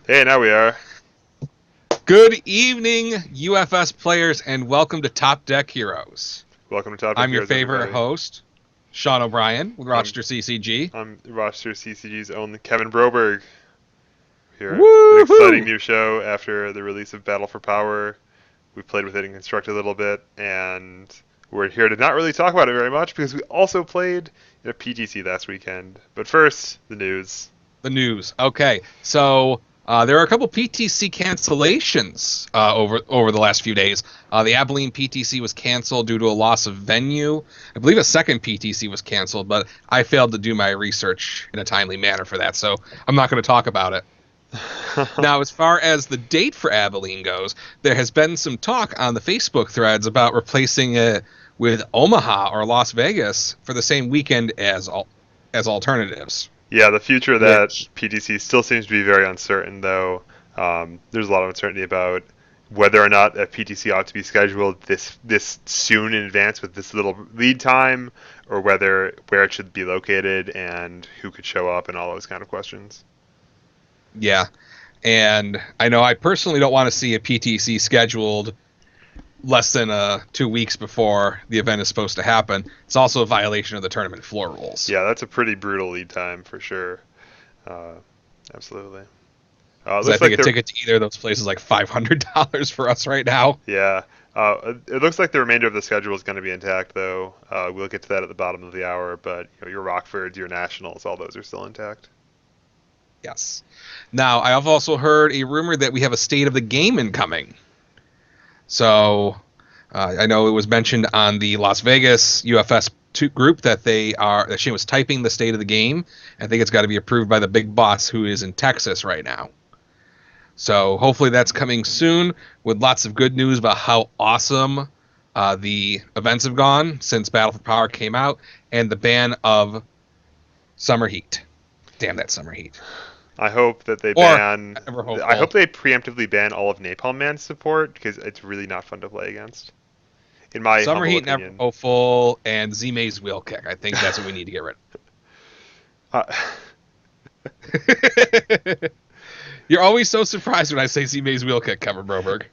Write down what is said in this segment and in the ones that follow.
Hey, now we are. Good evening, UFS players, and welcome to Top Deck Heroes. Welcome to Top Deck I'm your Heroes, favorite everybody. host, Sean O'Brien with I'm Rochester CCG. I'm roster CCG's own Kevin Broberg here. An exciting Woohoo! new show after the release of Battle for Power. We played with it and constructed a little bit, and we're here to not really talk about it very much because we also played in a PTC last weekend. But first, the news. The news. Okay, so there are a couple PTC cancellations over the last few days. The Abilene PTC was canceled due to a loss of venue. I believe a second PTC was canceled, but I failed to do my research in a timely manner for that, so I'm not going to talk about it. Now, as far as the date for Abilene goes, there has been some talk on the Facebook threads about replacing it with Omaha or Las Vegas for the same weekend as alternatives. Yeah, the future of that Which, PTC still seems to be very uncertain, though. There's a lot of uncertainty about whether or not a PTC ought to be scheduled this soon in advance with this little lead time, or where it should be located and who could show up and all those kind of questions. yeah, and I know I personally don't want to see a PTC scheduled less than 2 weeks before the event is supposed to happen. It's also a violation of the tournament floor rules. Yeah, that's a pretty brutal lead time for sure. Uh, Absolutely. It Because I looks like think a the ticket to either of those places is like $500 for us right now. Yeah. It looks like the remainder of the schedule is going to be intact, though. We'll get to that at the bottom of the hour, but your Rockfords, your Nationals, all those are still intact. Yes. Now, I have also heard a rumor that we have a state of the game incoming. So, I know it was mentioned on the Las Vegas UFS group that she was typing the state of the game. I think it's got to be approved by the big boss who is in Texas right now. So hopefully that's coming soon with lots of good news about how awesome the events have gone since Battle for Power came out and the ban of Summer Heat. Damn that Summer Heat. I hope that they Or ban. ever I hopeful. hope they preemptively ban all of Napalm Man's support because it's really not fun to play against, in my Summer humble Heat, Never opinion. Hopeful, and Z May's Wheel Kick. I think that's what we need to get rid Uh, of. You're always so surprised when I say Z May's Wheel Kick, Kevin Broberg.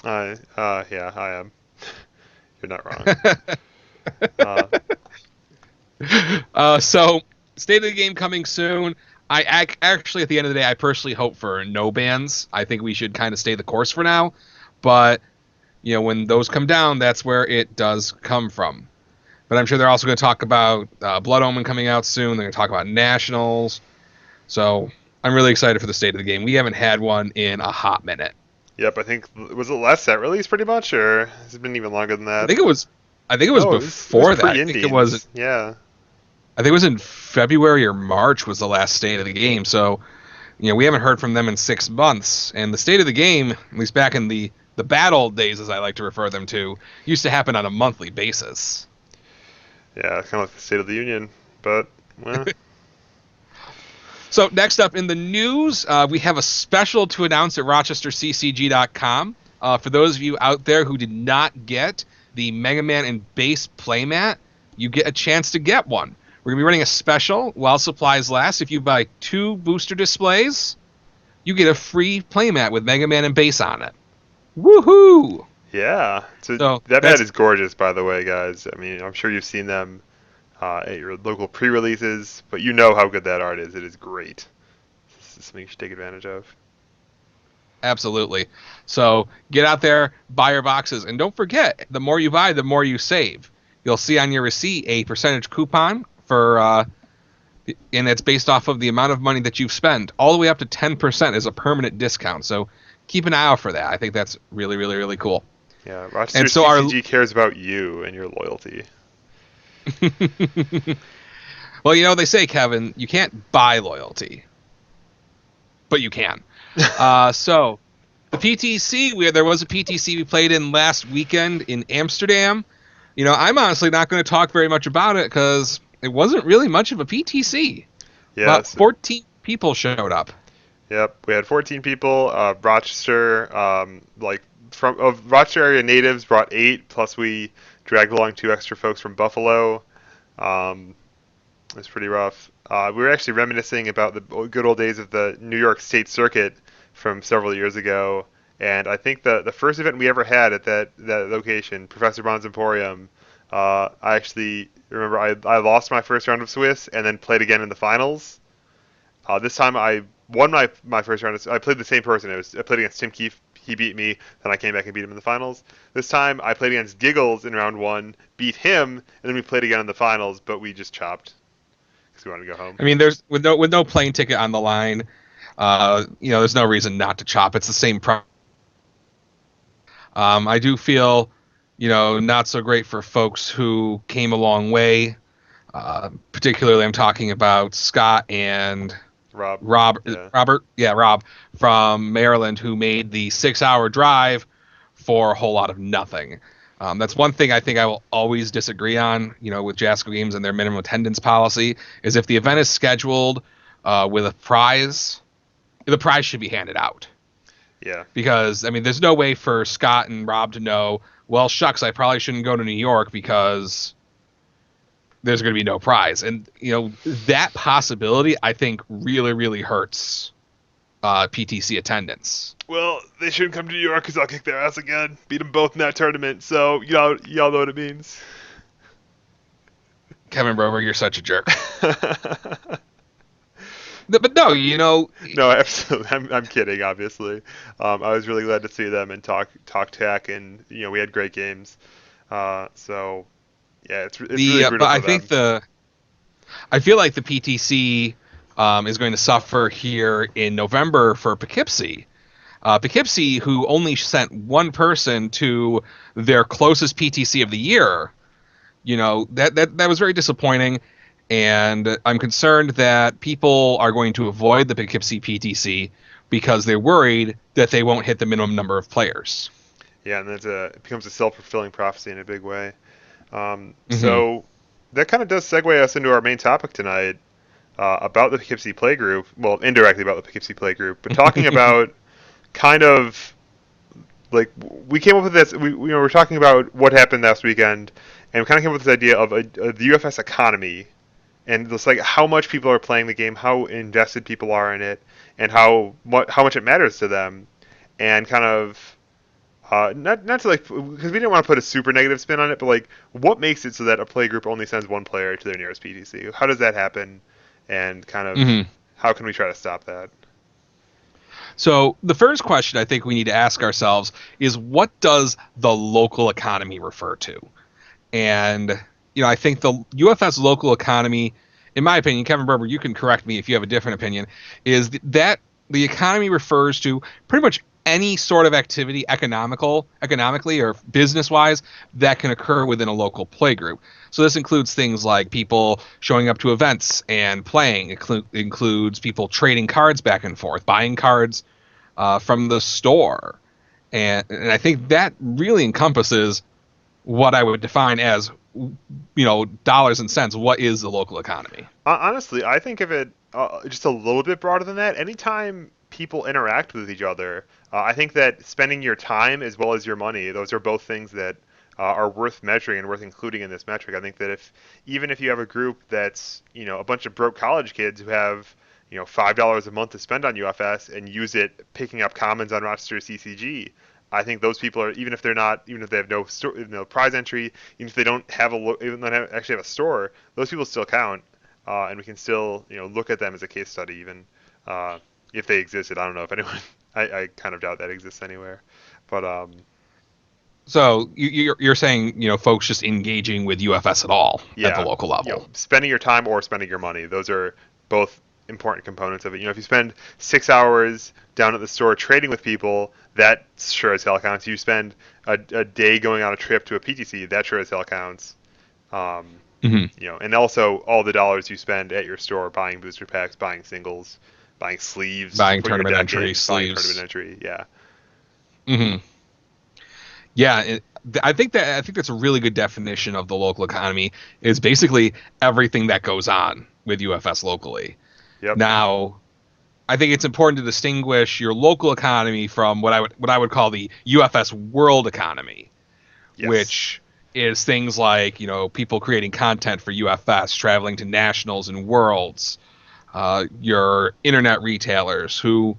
yeah, I am. You're not wrong. Uh, So, state of the game coming soon. Actually, at the end of the day, I personally hope for no bans. I think we should kind of stay the course for now. But, when those come down, that's where it does come from. But I'm sure they're also going to talk about Blood Omen coming out soon. They're going to talk about Nationals. So, I'm really excited for the state of the game. We haven't had one in a hot minute. yep, I think was it last set release pretty much, or has it been even longer than I that? think it was. I think it was Oh, it was before that. I think it was. pre-Indians. Yeah. I think it was in February or March was the last state of the game. So we haven't heard from them in 6 months. And the state of the game, at least back in the bad old days, as I like to refer them to, used to happen on a monthly basis. Yeah, kind of like the State of the Union, but well, So next up in the news, we have a special to announce at RochesterCCG.com. For those of you out there who did not get the Mega Man and Base playmat, you get a chance to get one. We're going to be running a special while supplies last. If you buy 2 booster displays, you get a free playmat with Mega Man and Base on it. Woohoo! yeah. So So that mat that's is gorgeous, by the way, guys. I mean, I'm sure you've seen them at your local pre-releases, but you know how good that art is. It is great. This is something you should take advantage of. absolutely. So get out there, buy your boxes, and don't forget, the more you buy, the more you save. You'll see on your receipt a percentage coupon for, and it's based off of the amount of money that you've spent. All the way up to 10% is a permanent discount. So keep an eye out for that. I think that's really, really, really cool. Yeah, Rochester And so our CCG cares about you and your loyalty. well, they say, Kevin, you can't buy loyalty, but you can. So the PTC, there was a PTC we played in last weekend in Amsterdam. I'm honestly not going to talk very much about it because it wasn't really much of a PTC. About Yes. 14 people showed up. Yep. We had 14 people. Rochester, like from of Rochester area natives, brought 8. Plus, we dragged along 2 extra folks from Buffalo. It was pretty rough. We were actually reminiscing about the good old days of the New York State Circuit from several years ago, and I think the first event we ever had at that location, Professor Bond's Emporium, I actually remember I lost my first round of Swiss and then played again in the finals. This time I won my first round. I played the same person. I played against Tim Keefe. He beat me. Then I came back and beat him in the finals. This time I played against Giggles in round one, beat him, and then we played again in the finals, but we just chopped because we wanted to go home. I mean, there's with no plane ticket on the line, there's no reason not to chop. It's the same price. I do feel, not so great for folks who came a long way. Particularly, I'm talking about Scott and Yeah. Rob from Maryland, who made the 6-hour drive for a whole lot of nothing. That's one thing I think I will always disagree on, with Jasco Games and their minimum attendance policy, is if the event is scheduled with a prize, the prize should be handed out. Yeah. Because, I mean, there's no way for Scott and Rob to know, well, shucks, I probably shouldn't go to New York because there's going to be no prize. And, that possibility, I think, really, really hurts PTC attendance. Well, they shouldn't come to New York because I'll kick their ass again. Beat them both in that tournament, so y'all know what it means. Kevin Brover, you're such a jerk. But no, No, absolutely. I'm kidding, obviously. I was really glad to see them and talk tech, and we had great games. So yeah, it's really brutal but I for think them. I feel like the PTC is going to suffer here in November for Poughkeepsie. Poughkeepsie, who only sent one person to their closest PTC of the year, that was very disappointing. And I'm concerned that people are going to avoid the Poughkeepsie PTC because they're worried that they won't hit the minimum number of players. Yeah, and it becomes a self-fulfilling prophecy in a big way. Mm-hmm. So that kind of does segue us into our main topic tonight, about the Poughkeepsie Playgroup. Well, indirectly about the Poughkeepsie Playgroup, but talking about kind of like we came up with this. We were talking about what happened last weekend, and we kind of came up with this idea of the UFS economy, and just like how much people are playing the game, how invested people are in it, and how much it matters to them, and kind of not to like because we didn't want to put a super negative spin on it, but like what makes it so that a play group only sends one player to their nearest PTC? How does that happen, and kind of Mm-hmm. how can we try to stop that? So the first question I think we need to ask ourselves is, what does the local economy refer to? And I think the UFS local economy, in my opinion, Kevin Berber, you can correct me if you have a different opinion, is that the economy refers to pretty much any sort of activity, economically or business wise, that can occur within a local playgroup. So this includes things like people showing up to events and playing. It includes people trading cards back and forth, buying cards from the store. And I think that really encompasses what I would define as, dollars and cents. What is the local economy? Honestly, I think of it just a little bit broader than that. Anytime people interact with each other, I think that spending your time as well as your money, those are both things that are worth measuring and worth including in this metric. I think that even if you have a group that's a bunch of broke college kids who have $5 a month to spend on UFS and use it picking up commons on Rochester CCG, I think those people are, even if they have no prize entry, even if they don't have actually have a store, those people still count, and we can still look at them as a case study, even if they existed. I don't know if anyone. I kind of doubt that exists anywhere, but So you're saying, folks just engaging with UFS at all at the yeah, local level. spending your time or spending your money, those are both important components of it. If you spend 6 hours down at the store trading with people, that sure as hell counts. You spend a day going on a trip to a PTC, that sure as hell counts. Um, Mm-hmm. and also all the dollars you spend at your store buying booster packs, buying singles, buying sleeves to Buying put your tournament deck entry in, buying tournament sleeves. entry. Yeah, Mm-hmm. Yeah, I think that's a really good definition of the local economy. Is basically everything that goes on with UFS locally. yep, Now, I think it's important to distinguish your local economy from what I would call the UFS world economy, yes, which is things like, people creating content for UFS, traveling to nationals and worlds, your internet retailers who,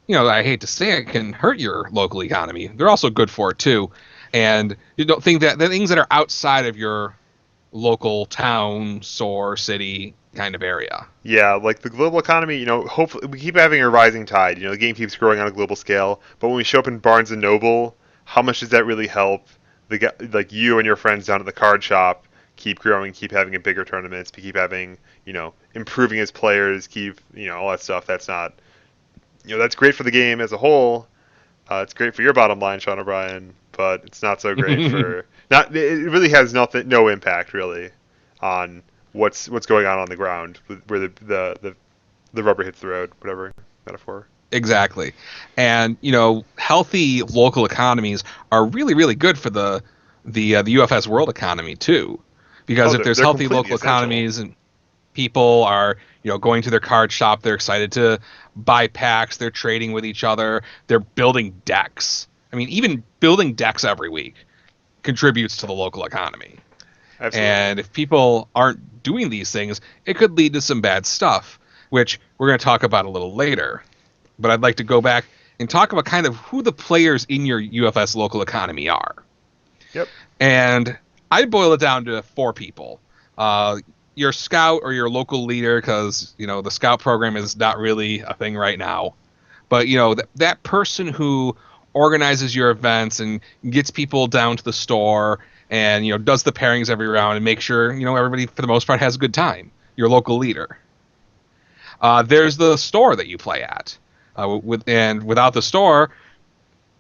I hate to say it, can hurt your local economy. They're also good for it too. And you don't think that the things that are outside of your local town, store, city kind of area. Yeah, like the global economy, hopefully we keep having a rising tide. The game keeps growing on a global scale. But when we show up in Barnes and Noble, how much does that really help? Like you and your friends down at the card shop keep growing, keep having a bigger tournaments, keep having, improving as players, keep, all that stuff. That's not, that's great for the game as a whole. It's great for your bottom line, Sean O'Brien, but it's not so great for not. It really has no impact really on what's going on the ground where the rubber hits the road, whatever metaphor. Exactly. And, healthy local economies are really, really good for the UFS world economy too. Because Oh, if there's they're healthy completely local essential. economies and people are, going to their card shop, they're excited to buy packs, they're trading with each other, they're building decks. I mean, even building decks every week contributes to the local economy. Absolutely. And if people aren't doing these things, it could lead to some bad stuff, which we're going to talk about a little later. But I'd like to go back and talk about kind of who the players in your UFS local economy are. Yep. And I boil it down to four people. Your scout or your local leader, because, the scout program is not really a thing right now. But, that person who organizes your events and gets people down to the store and, does the pairings every round and make sure, everybody, for the most part, has a good time. Your local leader. There's the store that you play at. And without the store,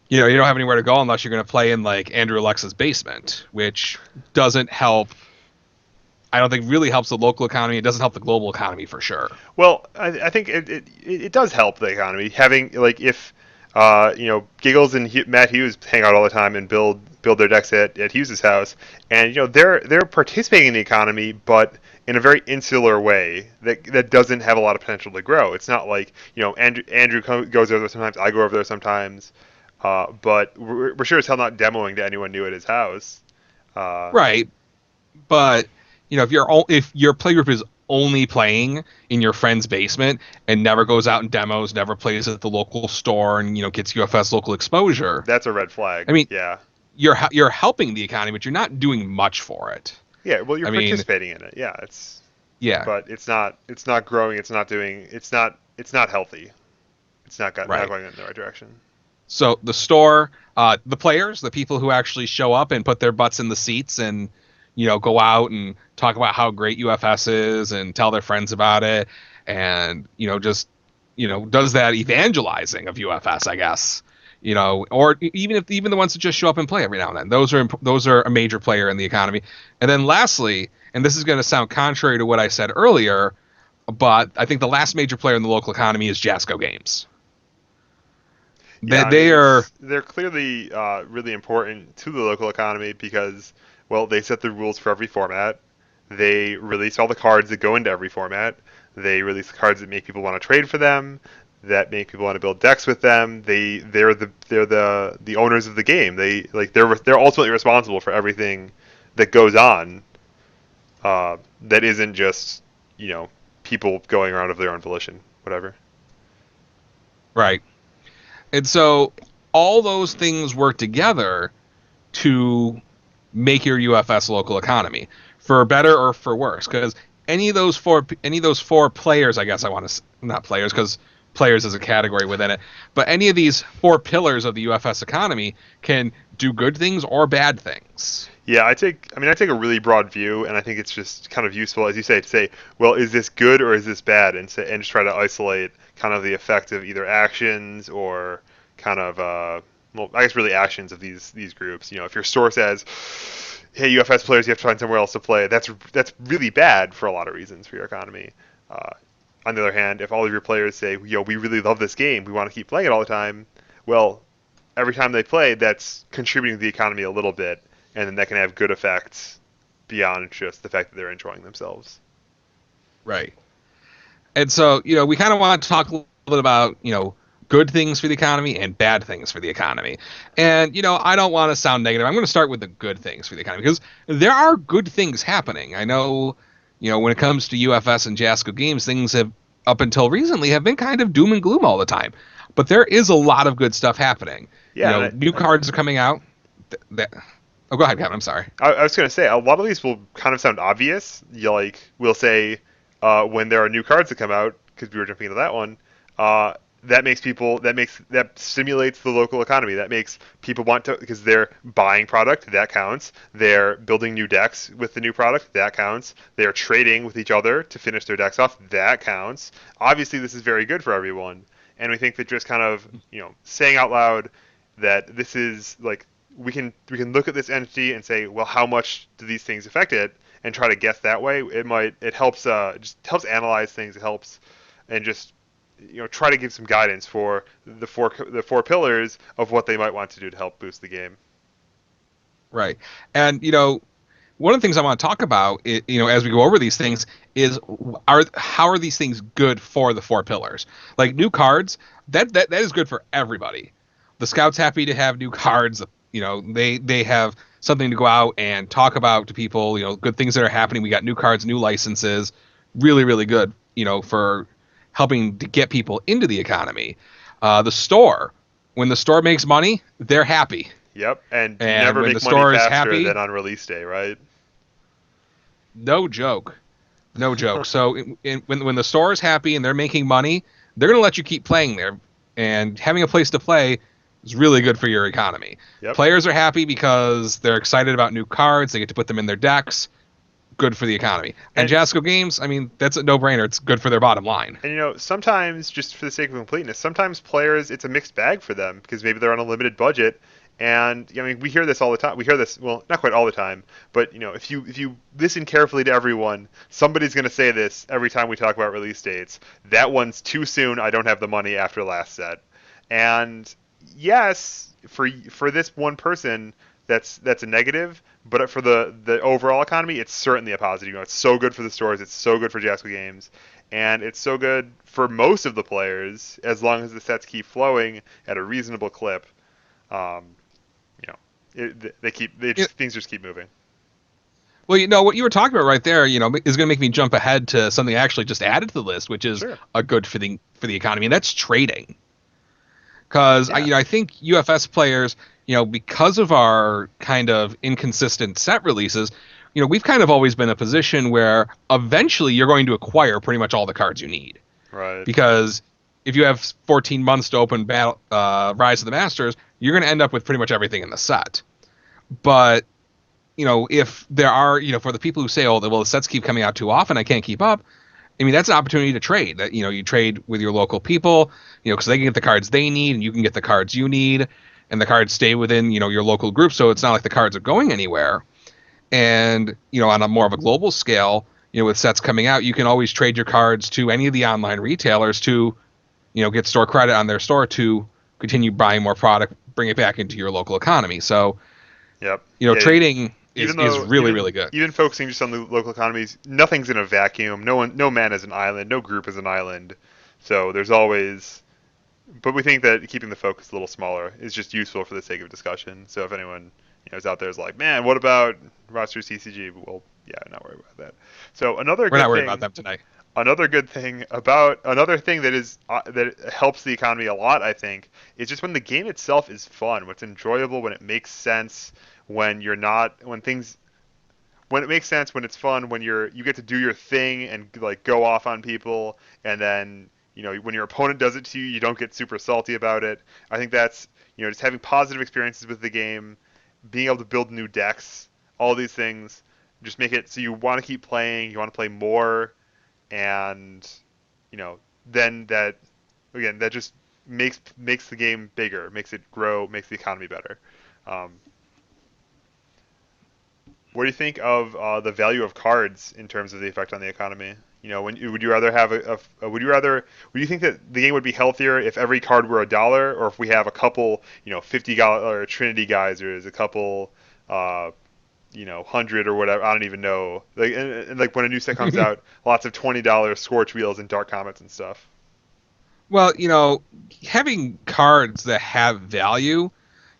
you don't have anywhere to go unless you're going to play in like Andrew Alexa's basement, which doesn't help. I don't think really helps the local economy. It doesn't help the global economy for sure. Well, I think it does help the economy having like if Giggles and Matt Hughes hang out all the time and build their decks at Hughes' house, and they're participating in the economy, but in a very insular way that doesn't have a lot of potential to grow. It's not like Andrew goes over there sometimes, I go over there sometimes, but we're sure as hell not demoing to anyone new at his house. Uh, Right, but if your playgroup is only playing in your friend's basement and never goes out and demos, never plays at the local store, and gets UFS local exposure, that's a red flag. I mean, Yeah. you're helping the economy, but you're not doing much for it. Yeah, well, you're I mean, participating in it. Yeah, yeah, but it's not growing. It's not healthy. It's not right. going in the right direction. So the store, the players, the people who actually show up and put their butts in the seats and go out and talk about how great UFS is and tell their friends about it, and just does that evangelizing of UFS, I guess. Or even the ones that just show up and play every now and then. Those are a major player in the economy. And then lastly, and this is going to sound contrary to what I said earlier, but I think the last major player in the local economy is Jasco Games. Yeah, I They mean are they're clearly really important to the local economy because well they set the rules for every format. They release all the cards that go into every format. They release the cards that make people want to trade for them, that make people want to build decks with them. They're the owners of the game. They're ultimately responsible for everything that goes on. That isn't just you know people going around of their own volition, whatever. right. And so all those things work together to make your UFS local economy for better or for worse. Because any of those four players, I guess I want to not players because players is a category within it, but any of these four pillars of the UFS economy can do good things or bad things. Yeah, I take a really broad view, and I think it's just kind of useful, as you say, to say, well, is this good or is this bad, and just try to isolate kind of the effect of either actions or kind of well, I guess really actions of these groups. If your store says, hey, UFS players, you have to find somewhere else to play, that's really bad for a lot of reasons for your economy. Uh, on the other hand, if all of your players say, we really love this game, we want to keep playing it all the time, well, every time they play, that's contributing to the economy a little bit, and then that can have good effects beyond just the fact that they're enjoying themselves. Right. And so, we kind of want to talk a little bit about, good things for the economy and bad things for the economy. And, I don't want to sound negative. I'm going to start with the good things for the economy because there are good things happening. I know, when it comes to UFS and Jasco games, things have, up until recently, have been kind of doom and gloom all the time. But there is a lot of good stuff happening. Yeah, New cards are coming out. Oh, go ahead, Kevin. I'm sorry. I was going to say a lot of these will kind of sound obvious. We'll say when there are new cards that come out, because we were jumping into that one. Uh, that stimulates the local economy. That makes people want to, because they're buying product. That counts. They're building new decks with the new product. That counts. They're trading with each other to finish their decks off. That counts. Obviously, this is very good for everyone. And we think that just kind of saying out loud that this is like we can look at this entity and say, well, how much do these things affect it, and try to guess that way. It helps just helps analyze things. It helps and just try to give some guidance for the four pillars of what they might want to do to help boost the game. Right. And, one of the things I want to talk about, as we go over these things, is how are these things good for the four pillars? Like new cards, that is good for everybody. The scouts happy to have new cards. They have something to go out and talk about to people. Good things that are happening. We got new cards, new licenses, really really good. For helping to get people into the economy. The store, when the store makes money, they're happy, Yep, and you and never when the make money store is faster happy, than on release day, right? no joke. No joke. So when the store is happy and they're making money, they're going to let you keep playing there. And having a place to play is really good for your economy. Yep. Players are happy because they're excited about new cards. They get to put them in their decks. Good for the economy. And And Jasco Games, I mean, that's a no-brainer. It's good for their bottom line. sometimes just for the sake of completeness, sometimes players it's a mixed bag for them because maybe they're on a limited budget. And I mean, we hear this all the time. We hear this, well, not quite all the time, but if you listen carefully to everyone, somebody's going to say this every time we talk about release dates. That one's too soon. I don't have the money after last set. And yes, for this one person, that's a negative. But for the overall economy, it's certainly a positive. It's so good for the stores. It's so good for Jasco Games, and it's so good for most of the players as long as the sets keep flowing at a reasonable clip. Um, things just keep moving. Well, what you were talking about right there, is going to make me jump ahead to something I actually just added to the list, which is Sure. a good for the economy, and that's trading. Because Yeah. I think UFS players, because of our kind of inconsistent set releases, we've kind of always been in a position where eventually you're going to acquire pretty much all the cards you need. Right. Because if you have 14 months to open Rise of the Masters, you're going to end up with pretty much everything in the set. But if there are, for the people who say, oh, well, the sets keep coming out too often, I can't keep up. I mean, that's an opportunity to trade. That you trade with your local people, because they can get the cards they need, and you can get the cards you need, and the cards stay within your local group. So it's not like the cards are going anywhere. And on a more of a global scale, with sets coming out, you can always trade your cards to any of the online retailers to, get store credit on their store to continue buying more product, bring it back into your local economy. So Yep. Yeah. trading is Even is though really really good. even focusing just on the local economies, nothing's in a vacuum. No man is an island. No group is an island. So there's always. But we think that keeping the focus a little smaller is just useful for the sake of discussion. So if anyone is out there is like, man, what about roster CCG? Well, yeah, not worried about that. So We're not worried about them tonight. another good thing about another thing that helps the economy a lot, I think, is just when the game itself is fun, when it's enjoyable, when it makes sense, when you're not when it makes sense, when it's fun, when you get to do your thing and like go off on people, and then when your opponent does it to you, you don't get super salty about it. I think that's just having positive experiences with the game, being able to build new decks, all these things, just make it so you want to keep playing, you want to play more, and you know then that just makes the game bigger, makes it grow, makes the economy better. Um, what do you think of the value of cards in terms of the effect on the economy? Would you rather have would you think that the game would be healthier if every card were $1, or if we have a couple, $50 Trinity geysers, a couple, 100 or whatever? I don't even know. Like, and like when a new set comes out, lots of $20 Scorch wheels and Dark Comets and stuff. Well, having cards that have value,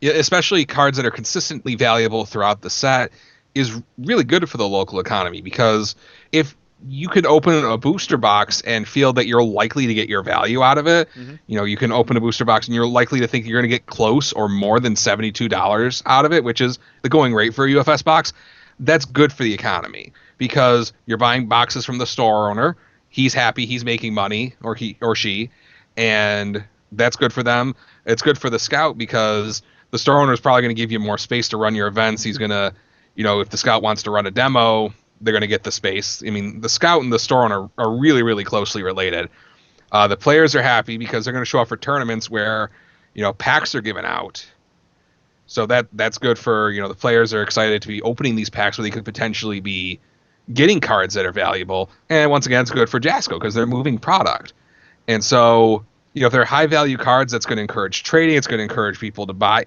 especially cards that are consistently valuable throughout the set, is really good for the local economy because if you can open a booster box and feel that you're likely to get your value out of it, Hmm. you can open a booster box and you're likely to think you're going to get close or more than $72 out of it, which is the going rate for a UFS box. That's good for the economy because you're buying boxes from the store owner. He's happy, he's making money, or he or she, and that's good for them. It's good for the scout because the store owner is probably going to give you more space to run your events. He's going to, if the scout wants to run a demo, they're going to get the space. I mean, the scout and the store owner are really, really closely related. The players are happy because they're going to show up for tournaments where, packs are given out. So that's good for, the players are excited to be opening these packs where they could potentially be getting cards that are valuable. And once again, it's good for Jasco because they're moving product. And so, if they're high value cards, that's going to encourage trading. It's going to encourage people to buy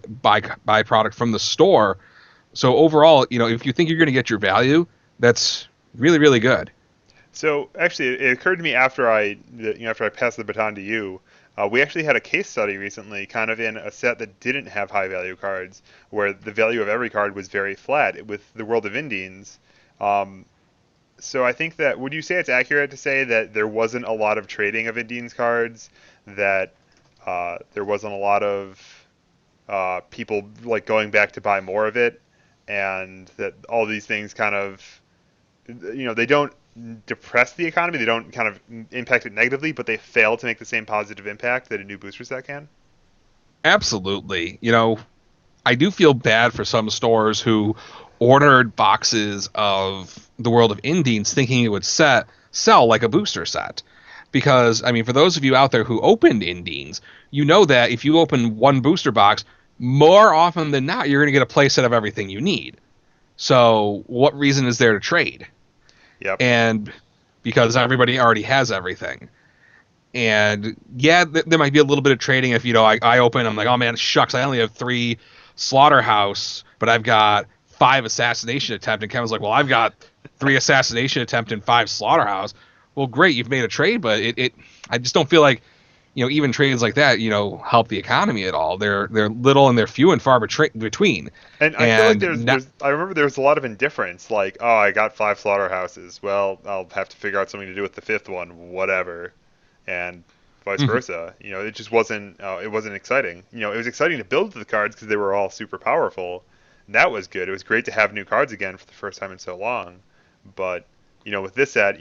product from the store. So overall, if you think you're going to get your value, that's really, really good. So actually, it occurred to me after I passed the baton to you, we actually had a case study recently, kind of in a set that didn't have high value cards, where the value of every card was very flat with the World of Indians. Um, so I think that would you say it's accurate to say that there wasn't a lot of trading of Indians cards, that there wasn't a lot of people like going back to buy more of it, and that all these things kind of they don't depress the economy, they don't kind of impact it negatively, but they fail to make the same positive impact that a new booster set can. Absolutely. I do feel bad for some stores who ordered boxes of the World of Indies thinking it would sell like a booster set. Because, I mean, for those of you out there who opened Indies, you know that if you open one booster box, more often than not, you're going to get a playset of everything you need. So, what reason is there to trade? Yep. And because everybody already has everything. And yeah, there might be a little bit of trading if, I open, I'm like, oh man, shucks, I only have 3 slaughterhouse, but I've got 5 assassination attempt. And Kevin's like, well, I've got 3 assassination attempt and 5 slaughterhouse. Well, great, you've made a trade, but I just don't feel like, even trades like that, help the economy at all. They're little and they're few and far between. And I feel like And there's I remember there was a lot of indifference, like, oh, I got 5 slaughterhouses. Well, I'll have to figure out something to do with the 5th one, whatever, and vice versa. It just wasn't exciting. It was exciting to build the cards because they were all super powerful. And that was good. It was great to have new cards again for the first time in so long. But with this set,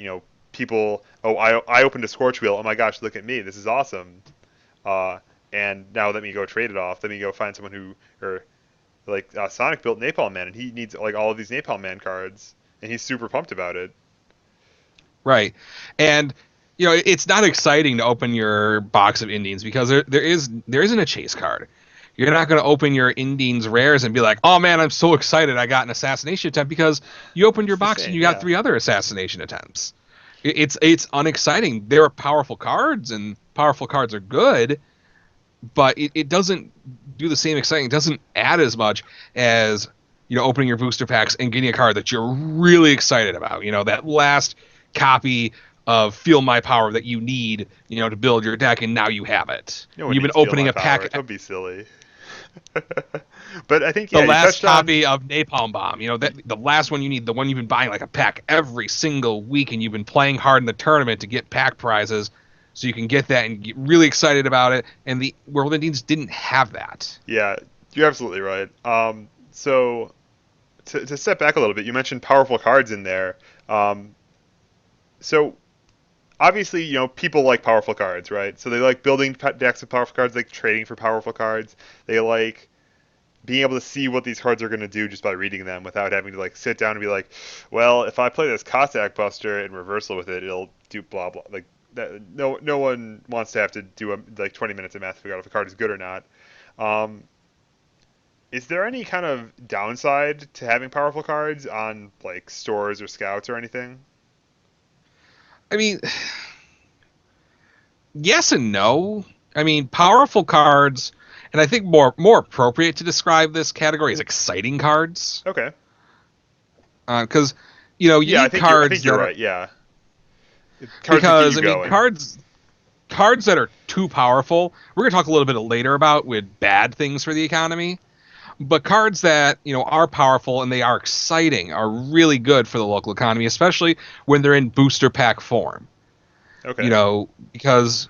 people, oh, I opened a Scorch Wheel. Oh my gosh, look at me. This is awesome. Uh, and now let me go trade it off. Let me go find someone who, or like Sonic built Napalm Man, and he needs like all of these Napalm Man cards, and he's super pumped about it. right. And it's not exciting to open your box of Indians because there isn't a chase card. You're not going to open your Indians rares and be like, "Oh man, I'm so excited! I got an assassination attempt," because you opened your It's the box and same, you got yeah. 3 other assassination attempts. It's unexciting. There are powerful cards, and powerful cards are good, but it doesn't do the same exciting. It doesn't add as much as opening your booster packs and getting a card that you're really excited about. That last copy of Feel My Power that you need, to build your deck, and now you have it. No And one you've been needs Feel opening My a Power. pack, Don't be silly. But I think the yeah, you last touched on copy of Napalm Bomb, that the last one you need, the one you've been buying like a pack every single week, and you've been playing hard in the tournament to get pack prizes, so you can get that and get really excited about it. And the World Indians didn't have that. yeah, you're absolutely right. So to step back a little bit, you mentioned powerful cards in there. Um, so obviously, people like powerful cards, right? So they like building decks of powerful cards, like trading for powerful cards. They like being able to see what these cards are going to do just by reading them without having to like sit down and be like, well, if I play this Cossack Buster in reversal with it, it'll do blah blah. Like that, no one wants to have to do like 20 minutes of math to figure out if a card is good or not. Um, is there any kind of downside to having powerful cards on like stores or scouts or anything? I mean, yes and no. I mean, powerful cards, and I think more appropriate to describe this category is exciting cards, Okay. because you Yeah, I need think you're I cards think you're that are right. Yeah, cards that get because you I mean going. cards that are too powerful, we're going to talk a little bit later about with bad things for the economy. But cards that, are powerful and they are exciting are really good for the local economy, especially when they're in booster pack form. Okay. Because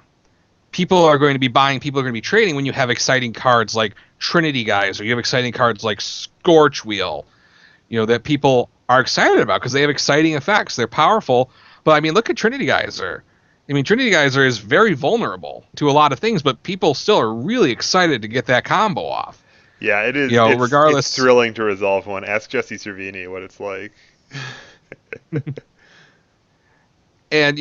people are going to be buying, people are going to be trading when you have exciting cards like Trinity Guys, or you have exciting cards like Scorch Wheel, that people are excited about because they have exciting effects. They're powerful. But I mean, look at Trinity Geyser. I mean, Trinity Geyser is very vulnerable to a lot of things, but people still are really excited to get that combo off. Yeah, it is. It's Regardless. thrilling to resolve one. Ask Jesse Cervini what it's like. And,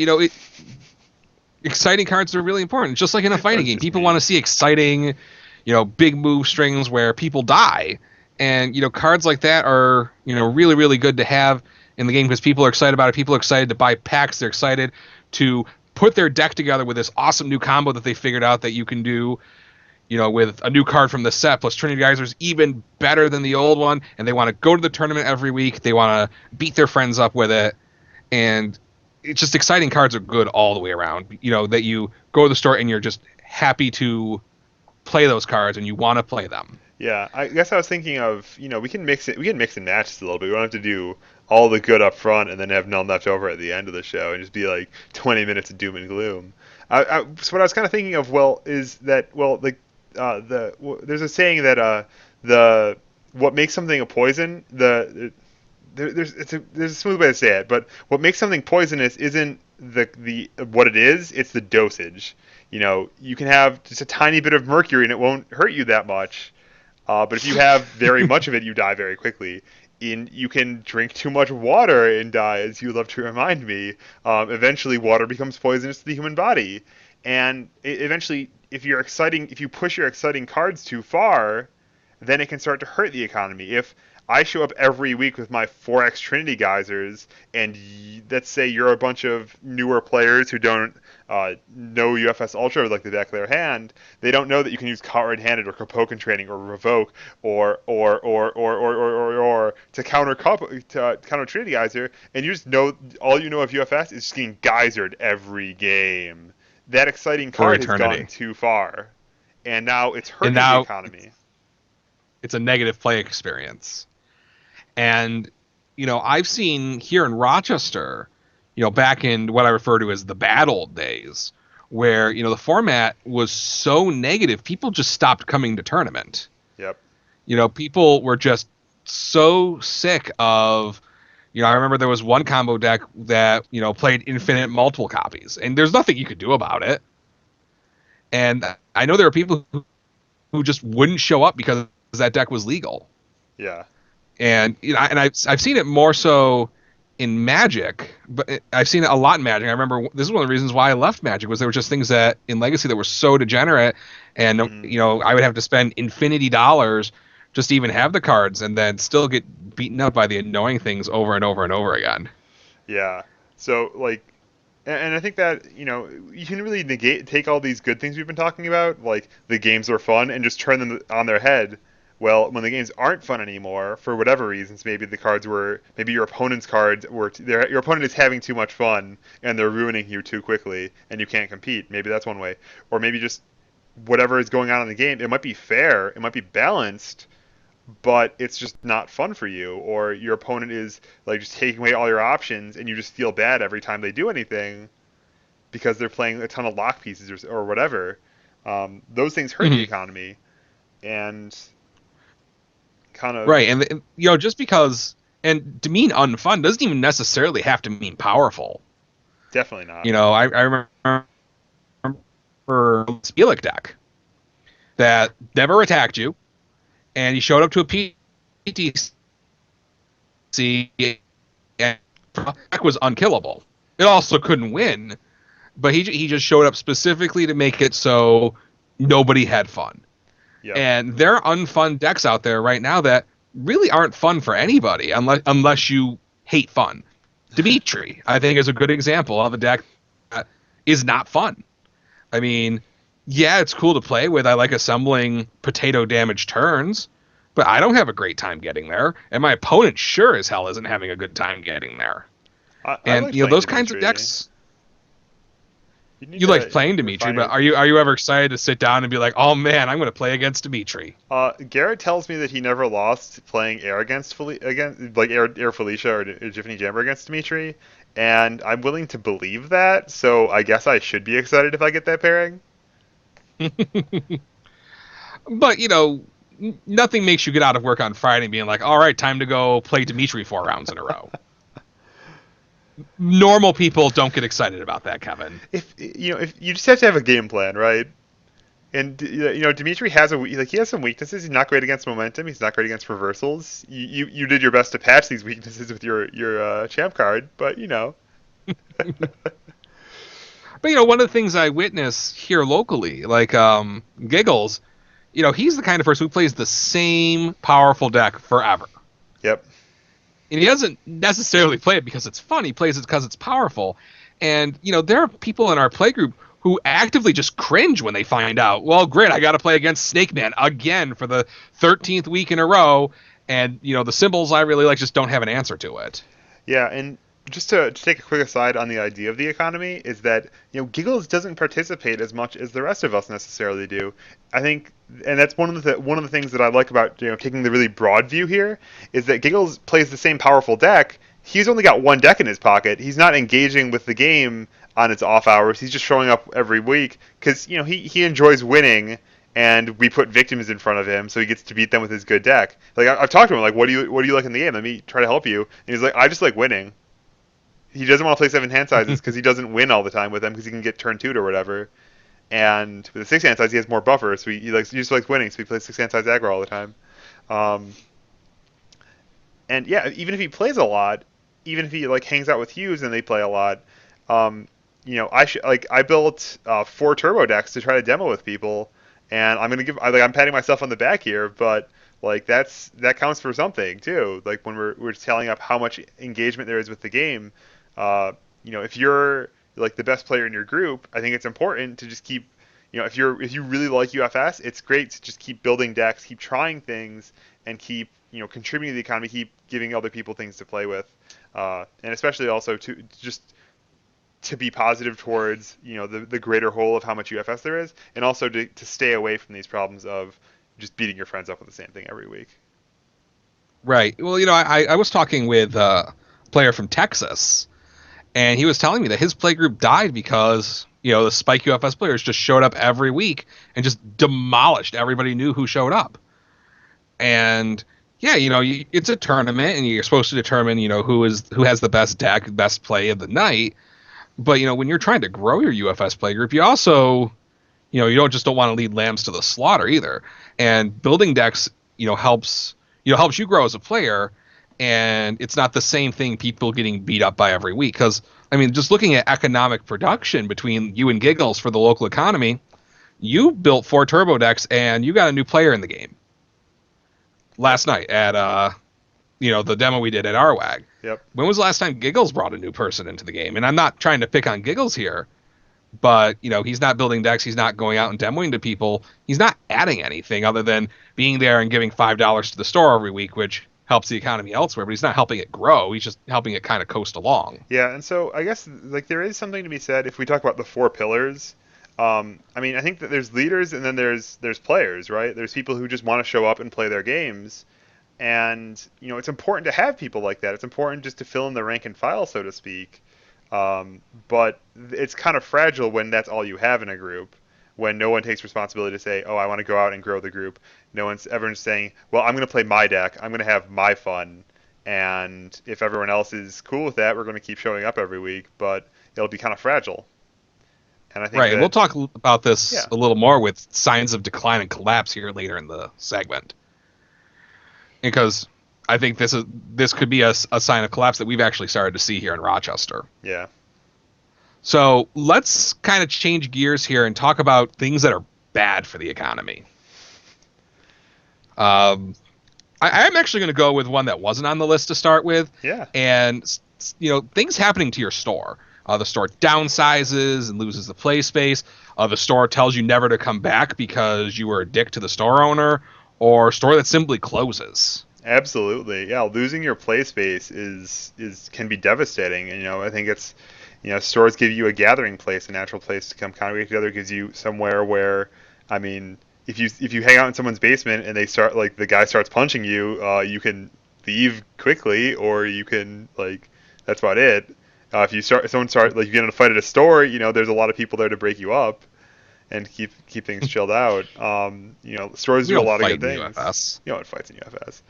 exciting cards are really important. Just like in a Or fighting it's game, just people want me. to see exciting, big move strings where people die. And, cards like that are, really, really good to have in the game because people are excited about it. People are excited to buy packs. They're excited to put their deck together with this awesome new combo that they figured out that you can do, with a new card from the set. Plus, Trinity Geyser is even better than the old one. And they want to go to the tournament every week. They want to beat their friends up with it. And it's just exciting cards are good all the way around. That you go to the store and you're just happy to play those cards and you want to play them. Yeah, I guess I was thinking of, we can mix it. We can mix and match this a little bit. We don't have to do all the good up front and then have none left over at the end of the show and just be like 20 minutes of doom and gloom. So what I was kind of thinking of, is that, there's a saying that the what makes something a poison, there's a smooth way to say it, but what makes something poisonous isn't the what it is, it's the dosage. You can have just a tiny bit of mercury and it won't hurt you that much. But if you have very much of it, you die very quickly. You can drink too much water and die, as you love to remind me. Eventually, water becomes poisonous to the human body, and eventually, if you push your exciting cards too far, then it can start to hurt the economy. If I show up every week with my 4x Trinity geysers, and let's say you're a bunch of newer players who don't know UFS Ultra like the back of their hand, they don't know that you can use Caught Red-Handed or Kapoken Training or Revoke or to counter Trinity Geyser, and you just know all you know of UFS is just getting geysered every game. That exciting For card has gone eternity. too far, and now it's And hurting the now economy. it's a negative play experience. And, I've seen here in Rochester, back in what I refer to as the bad old days, where, the format was so negative, people just stopped coming to tournament. Yep. People were just so sick of, I remember there was one combo deck that, played infinite multiple copies, and there's nothing you could do about it. And I know there are people who just wouldn't show up because that deck was legal. Yeah. And I've seen it more so in Magic, but I've seen it a lot in Magic. I remember this is one of the reasons why I left Magic was there were just things that in Legacy that were so degenerate, and Mm-hmm. I would have to spend infinity dollars just to even have the cards, and then still get beaten up by the annoying things over and over and over again. Yeah. So and I think that you can really take all these good things we've been talking about, like the games are fun, and just turn them on their head. Well, when the games aren't fun anymore, for whatever reasons, maybe your opponent's cards your opponent is having too much fun and they're ruining you too quickly, and you can't compete. Maybe that's one way, or maybe just whatever is going on in the game, it might be fair, it might be balanced, but it's just not fun for you, or your opponent is like just taking away all your options and you just feel bad every time they do anything because they're playing a ton of lock pieces or whatever. Those things hurt the Mhm. economy, and kind of Right, and just because, and to mean unfun doesn't even necessarily have to mean powerful. definitely not. I remember Spelic deck that never attacked you, and he showed up to a PTC, and the deck was unkillable. It also couldn't win, but he just showed up specifically to make it so nobody had fun. Yep. And there are unfun decks out there right now that really aren't fun for anybody unless you hate fun. Dimitri, I think, is a good example of a deck that is not fun. I mean, yeah, it's cool to play with. I like assembling potato damage turns, but I don't have a great time getting there, and my opponent sure as hell isn't having a good time getting there. I And like playing those kinds of Dimitri. decks, You need You liked to playing Dimitri, refine but your. are you ever excited to sit down and be like, oh man, I'm going to play against Dimitri? Garrett tells me that he never lost playing air against against like air Felicia or Jiffany Jammer against Dimitri, and I'm willing to believe that. So I guess I should be excited if I get that pairing. But nothing makes you get out of work on Friday being like, all right, time to go play Dimitri 4 rounds in a row. Normal people don't get excited about that, Kevin. If you just have to have a game plan, right? And Dimitri has he has some weaknesses. He's not great against momentum. He's not great against reversals. You did your best to patch these weaknesses with your champ card, but But one of the things I witness here locally, like Giggles, he's the kind of person who plays the same powerful deck forever. Yep. And he doesn't necessarily play it because it's fun. He plays it because it's powerful. And there are people in our playgroup who actively just cringe when they find out, well, great, I got to play against Snake Man again for the 13th week in a row. And the symbols I really like just don't have an answer to it. Yeah, and just to take a quick aside on the idea of the economy is that Giggles doesn't participate as much as the rest of us necessarily do. I think, and that's one of the things that I like about taking the really broad view here is that Giggles plays the same powerful deck. He's only got one deck in his pocket. He's not engaging with the game on its off hours. He's just showing up every week because he enjoys winning, and we put victims in front of him, so he gets to beat them with his good deck. Like I've talked to him, like, what do you like in the game? Let me try to help you. And he's like, I just like winning. He doesn't want to play 7 hand sizes because he doesn't win all the time with them because he can get turn 2'd or whatever. And with the 6 hand size, he has more buffer, so he just likes winning, so he plays 6 hand size aggro all the time. Um, and yeah, even if he plays a lot, even if he like hangs out with Hughes and they play a lot, um, I built 4 turbo decks to try to demo with people, and I'm patting myself on the back here, but like that counts for something too. Like when we're tallying up how much engagement there is with the game, if you're like the best player in your group, I think it's important to just keep, if you really like UFS, it's great to just keep building decks, keep trying things, and keep contributing to the economy, keep giving other people things to play with, and especially also to be positive towards the greater whole of how much UFS there is, and also to stay away from these problems of just beating your friends up with the same thing every week. Right. Well, I was talking with a player from Texas, and he was telling me that his playgroup died because the Spike UFS players just showed up every week and just demolished everybody knew who showed up. And yeah, it's a tournament, and you're supposed to determine who has the best deck, best play of the night. But when you're trying to grow your UFS playgroup, you also you don't want to lead lambs to the slaughter either. And building decks helps you grow as a player, and it's not the same thing people getting beat up by every week. Because just looking at economic production between you and Giggles for the local economy, you built 4 turbo decks and you got a new player in the game last night at the demo we did at Arwag. Yep. When was the last time Giggles brought a new person into the game? And I'm not trying to pick on Giggles here, but he's not building decks, he's not going out and demoing to people, he's not adding anything other than being there and giving $5 to the store every week, which helps the economy elsewhere, but he's not helping it grow, he's just helping it kind of coast along. Yeah, and so I guess like there is something to be said if we talk about the 4 pillars. I think that there's leaders and then there's players, right? There's people who just want to show up and play their games, and it's important to have people like that. It's important just to fill in the rank and file, so to speak. But it's kind of fragile when that's all you have in a group, when no one takes responsibility to say, oh, I want to go out and grow the group. Everyone's saying, well, I'm going to play my deck, I'm going to have my fun, and if everyone else is cool with that, we're going to keep showing up every week, but it'll be kind of fragile. And I think Right, and we'll talk about this yeah. a little more with signs of decline and collapse here later in the segment, because I think this could be a sign of collapse that we've actually started to see here in Rochester. Yeah. So let's kind of change gears here and talk about things that are bad for the economy. I'm actually going to go with one that wasn't on the list to start with. Yeah. And things happening to your store. The store downsizes and loses the play space. The store tells you never to come back because you were a dick to the store owner, or a store that simply closes. Absolutely. Yeah, losing your play space is can be devastating. I think Stores give you a gathering place, a natural place to come congregate together. It gives you somewhere where, I mean, if you hang out in someone's basement and they start like the guy starts punching you, you can leave quickly, or you can like that's about it. If someone start like you get in a fight at a store, there's a lot of people there to break you up and keep things chilled out. Stores We do a don't lot of fight good in the things. UFS. It fights in UFS.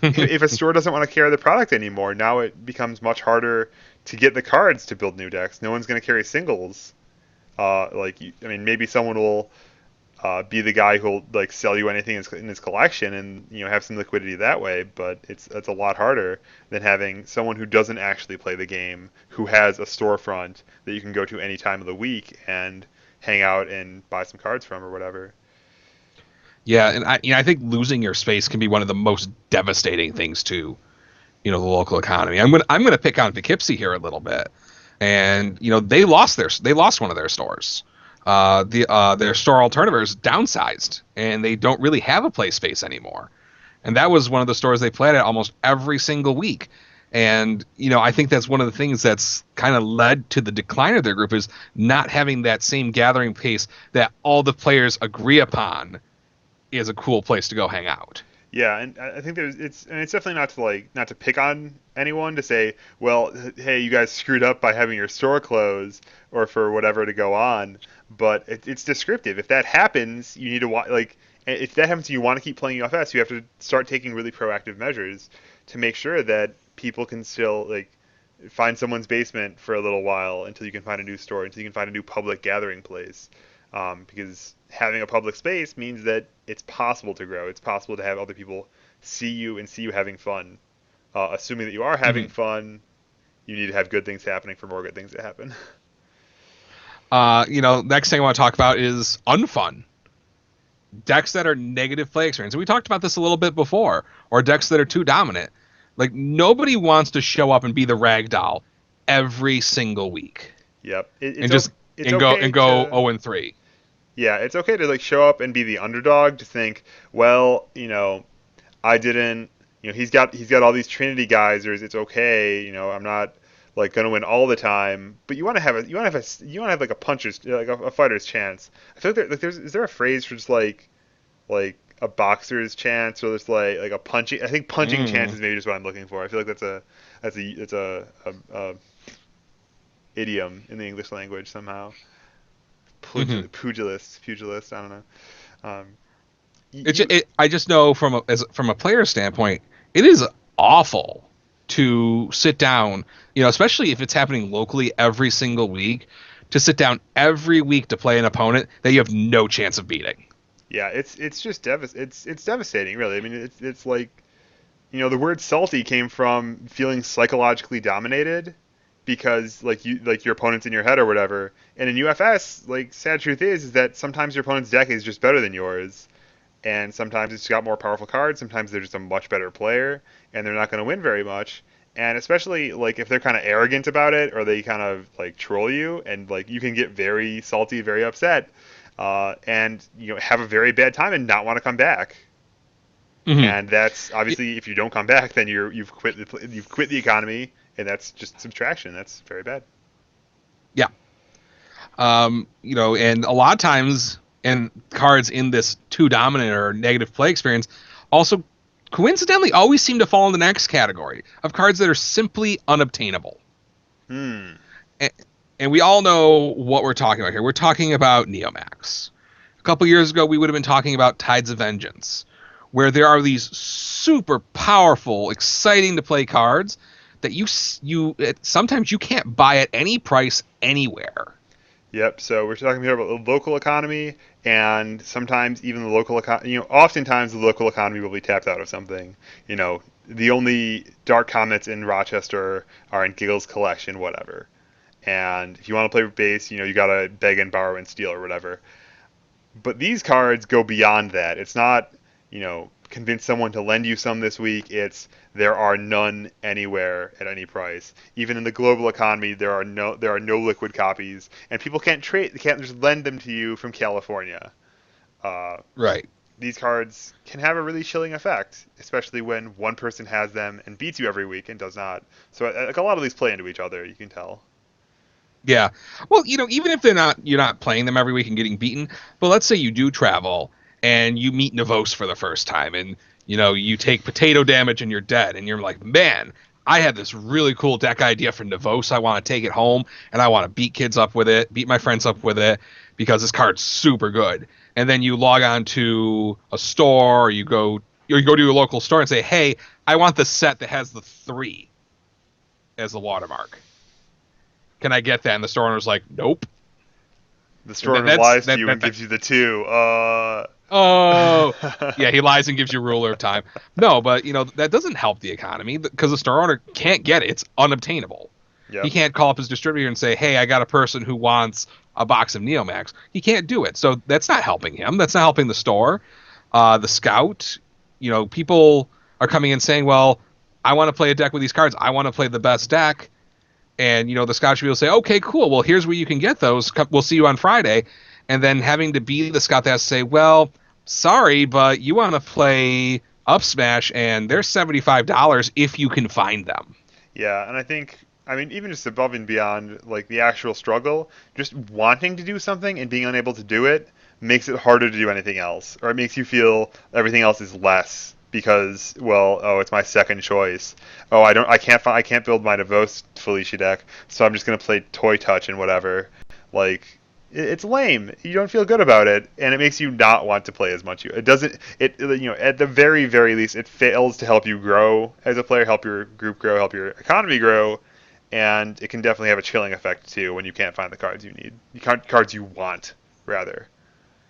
But if a store doesn't want to carry the product anymore, now it becomes much harder to get the cards to build new decks. No one's going to carry singles. Maybe someone will be the guy who'll like sell you anything in his collection and have some liquidity that way. But it's a lot harder than having someone who doesn't actually play the game, who has a storefront that you can go to any time of the week and hang out and buy some cards from or whatever. Yeah, and I think losing your space can be one of the most devastating things to the local economy. I'm gonna pick on Poughkeepsie here a little bit, and they lost one of their stores. Their store alternatives downsized, and they don't really have a play space anymore. And that was one of the stores they played at almost every single week. And I think that's one of the things that's kind of led to the decline of their group is not having that same gathering pace that all the players agree upon is a cool place to go hang out. Yeah, and I think it's definitely not to pick on anyone to say, well, hey, you guys screwed up by having your store closed or for whatever to go on, but it's descriptive. If that happens, you need to if that happens and you want to keep playing UFS, you have to start taking really proactive measures to make sure that people can still like find someone's basement for a little while until you can find a new store, until you can find a new public gathering place. Because having a public space means that it's possible to grow. It's possible to have other people see you and see you having fun. Assuming that you are having Mhm. fun, you need to have good things happening for more good things to happen. Next thing I want to talk about is unfun decks that are negative play experience. And we talked about this a little bit before, or decks that are too dominant. Like nobody wants to show up and be the rag doll every single week Yep. and just It's and go okay and go to 0-3. yeah, it's okay to like show up and be the underdog to think, well, I didn't, he's got all these Trinity geysers. It's okay, I'm not like gonna win all the time. But you want to have like a puncher's like a fighter's chance. I feel like is there a phrase for just like a boxer's chance or just like a punching? I think punching chance Mm. is maybe just what I'm looking for. I feel like that's a idiom in the English language somehow. Hmm. Pugilist. I don't know. Um, I just know from a player standpoint, it is awful to sit down, especially if it's happening locally every single week, to sit down every week to play an opponent that you have no chance of beating. Yeah, it's just it's devastating, really. I mean, it's like the word salty came from feeling psychologically dominated because like your opponent's in your head or whatever. And in UFS, like sad truth is that sometimes your opponent's deck is just better than yours, and sometimes it's got more powerful cards. Sometimes they're just a much better player, and they're not going to win very much. And especially like if they're kind of arrogant about it or they kind of like troll you, and like you can get very salty, very upset, and have a very bad time and not want to come back. Hmm. And that's obviously if you don't come back, then you've quit the economy, and that's just subtraction. That's very bad. Yeah. And a lot of times, and cards in this too dominant or negative play experience also coincidentally always seem to fall in the next category of cards that are simply unobtainable. Hmm. And, and we all know what we're talking about here. We're talking about Neomax. A couple years ago, we would have been talking about Tides of Vengeance, where there are these super powerful, exciting to play cards that sometimes you can't buy at any price anywhere. Yep. So we're talking here about the local economy, and sometimes even the local economy. Oftentimes the local economy will be tapped out of something. The only dark comets in Rochester are in Giggle's collection, whatever. And if you want to play base, you gotta beg and borrow and steal or whatever. But these cards go beyond that. It's not, convince someone to lend you some this week. It's there are none anywhere at any price. Even in the global economy, there are no liquid copies, and people can't trade. They can't just lend them to you from California. Uh, Right. these cards can have a really chilling effect, especially when one person has them and beats you every week and does not. So like a lot of these play into each other. You can tell. Yeah. Well, even if you're not playing them every week and getting beaten, but let's say you do travel and you meet Navos for the first time and you take potato damage and you're dead and you're like, "Man, I had this really cool deck idea for Navos. I want to take it home and I want to beat kids up with it, beat my friends up with it because this card's super good." And then you log on to a store, or you go to a local store and say, "Hey, I want the set that has the 3 as the watermark. Can I get that?" And the store owner's like, "Nope." The And store that, owner that's lies to that, you that and that gives you the 2. Oh, yeah, he lies and gives you ruler of time. No, but that doesn't help the economy because the store owner can't get it. It's unobtainable. He Yep. can't call up his distributor and say, "Hey, I got a person who wants a box of Neomax." He can't do it. So that's not helping him. That's not helping the store. The scout, people are coming in saying, "Well, I want to play a deck with these cards. I want to play the best deck." And the scout should be able to say, "Okay, cool. Well, here's where you can get those. We'll see you on Friday." And then having to be the scout that has to say, "Well, sorry, but you want to play Up Smash, and they're $75 if you can find them." Yeah, and I think, I mean, even just above and beyond like the actual struggle, just wanting to do something and being unable to do it makes it harder to do anything else, or it makes you feel everything else is less because, well, oh, it's my second choice. Oh, I can't build my Devos Felicia deck, so I'm just gonna play Toy Touch and whatever. Like, it's lame. You don't feel good about it, and it makes you not want to play as much. It doesn't. At the very very least, it fails to help you grow as a player, help your group grow, help your economy grow, and it can definitely have a chilling effect too when you can't find the cards you need, cards you want rather.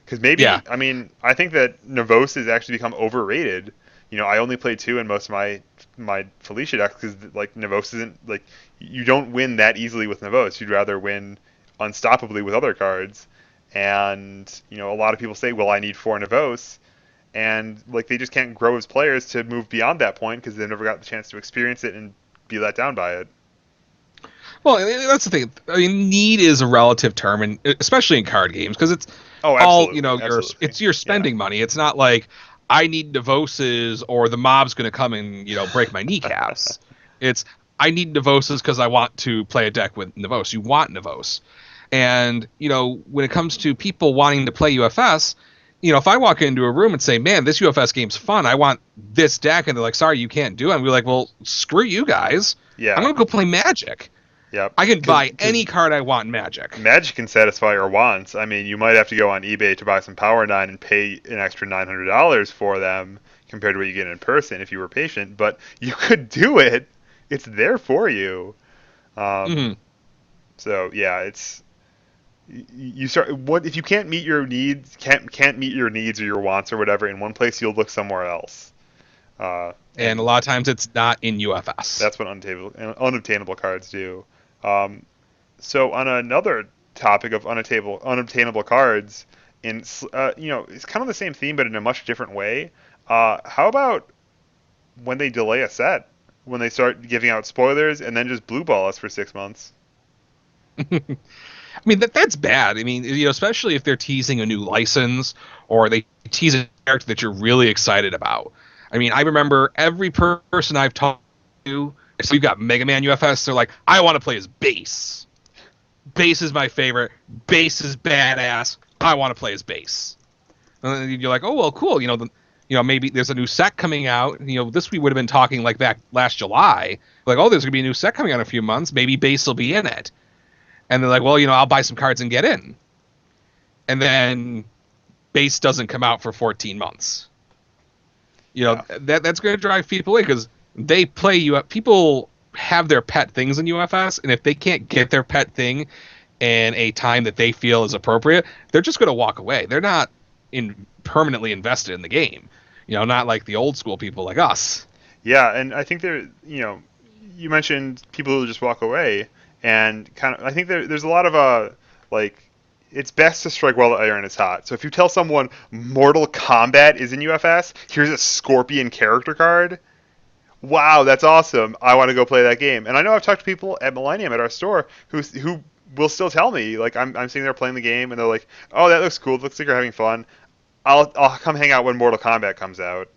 Because Yeah. maybe, I mean, I think that Nervos has actually become overrated. I only play 2 in most of my Felicia decks because like Nervos isn't like you don't win that easily with Nervos. You'd rather win unstoppably with other cards. And a lot of people say, well, I need 4 Nervos, and like they just can't grow as players to move beyond that point because they never got the chance to experience it and be let down by it. Well, that's the thing. I mean, need is a relative term, and especially in card games, because it's Oh, all absolutely, absolutely, you're yeah. spending money. It's not like I need Devoses or the mob's going to come and break my kneecaps. It's I need Devoses because I want to play a deck with Nevos. You want Nevos, and when it comes to people wanting to play UFS, if I walk into a room and say, "Man, this UFS game's fun. I want this deck," and they're like, "Sorry, you can't do it," and we're like, "Well, screw you guys. I'm Yeah, gonna go play Magic. yep. I can buy any Because card I want in Magic." Magic can satisfy your wants. I mean, you might have to go on eBay to buy some Power 9 and pay an extra $900 for them compared to what you get in person if you were patient, but you could do it. It's there for you. Um, Hmm. so yeah, you start what if you can't meet your needs, can't meet your needs or your wants or whatever in one place, you'll look somewhere else. And a And lot of times it's not in UFS. that's what unobtainable cards do. Um, So on another topic of unobtainable cards, it's kind of the same theme but in a much different way. How about when they delay a set, when they start giving out spoilers and then just blue ball us for 6 months? I mean that's bad. I mean, especially if they're teasing a new license or they tease a character that you're really excited about. I mean, I remember every person I've talked to. So you've got Mega Man UFS. They're like, "I want to play as Base. Base is my favorite. Base is badass. I want to play as Base." And then you're like, "Oh well, cool. Maybe there's a new set coming out. This we would have been talking like back last July. Like, oh, there's gonna be a new set coming out in a few months. Maybe Base will be in it." And they're like, "Well, I'll buy some cards and get in." And then Base doesn't come out for 14 months. Yeah, That's going to drive people away because they play people have their pet things in UFS, and if they can't get their pet thing in a time that they feel is appropriate, they're just going to walk away. They're not permanently invested in the game. Not like the old school people like us. yeah, and I think you mentioned people who just walk away, and kind of, I think there's a lot of like it's best to strike while the iron is hot. So if you tell someone Mortal Kombat is in UFS, here's a Scorpion character card. Wow, that's awesome. I want to go play that game. And I know I've talked to people at Millennium at our store who will still tell me like I'm sitting there playing the game and they're like, "Oh, that looks cool. It looks like you're having fun. I'll come hang out when Mortal Kombat comes out."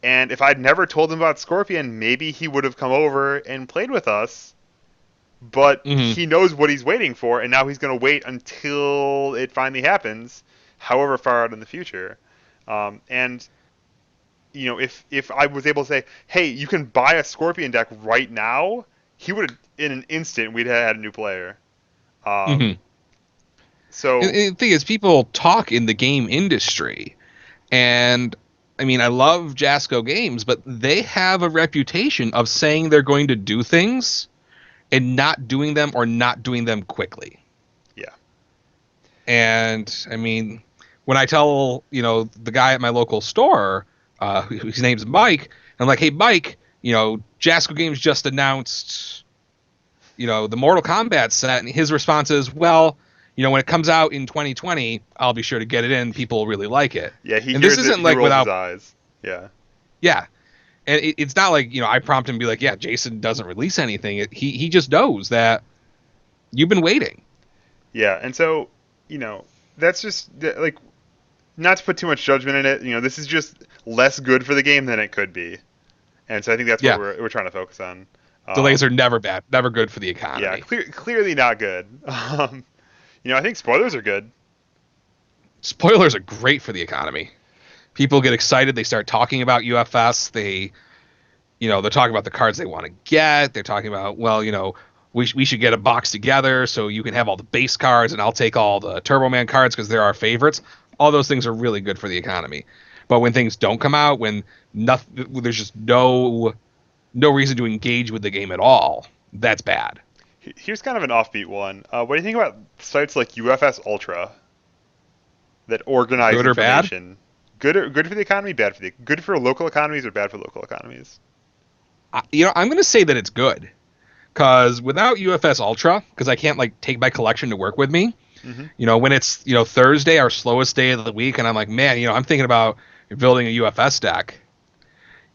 And if I'd never told him about Scorpion, maybe he would have come over and played with us but Hmm. he knows what he's waiting for, and now he's going to wait until it finally happens, however far out in the future. And if I was able to say, hey, you can buy a Scorpion deck right now, he would have in an instant we'd have had a new player. Um, Hmm. And, so and the thing is, people talk in the game industry, and I mean, I love Jasco Games, but they have a reputation of saying they're going to do things and not doing them or not doing them quickly. yeah, And I mean, when I tell, the guy at my local store, whose name's Mike, I'm like, hey, Mike, Jasco Games just announced, the Mortal Kombat set. And his response is, well, when it comes out in 2020, I'll be sure to get it in. People will really like it. yeah, he And this hears it, isn't he like rolls his without, eyes. Yeah, yeah. And it's not like, I prompt him and be like, yeah, Jason doesn't release anything. He just knows that you've been waiting. yeah, and so that's just like not to put too much judgment in it. This is just less good for the game than it could be, and so I think that's what Yeah. we're trying to focus on. Delays are Um, never bad, never good for the yeah, economy. clearly not good. I think spoilers are good. Spoilers are great for the economy. People get excited. They start talking about UFS. They're talking about the cards they want to get. They're talking about, well, we should get a box together so you can have all the base cards and I'll take all the Turbo Man cards because they're our favorites. All those things are really good for the economy. But when things don't come out, when nothing, there's just no reason to engage with the game at all, that's bad. Here's kind of an offbeat one. What do you think about sites like UFS Ultra that organize Good or bad? information? Good for the economy, bad for the good for local economies, or bad for local economies? I'm going to say that it's good because without UFS Ultra, because I can't like take my collection to work with me, Hmm. when it's Thursday, our slowest day of the week, and I'm like, man, I'm thinking about building a UFS deck.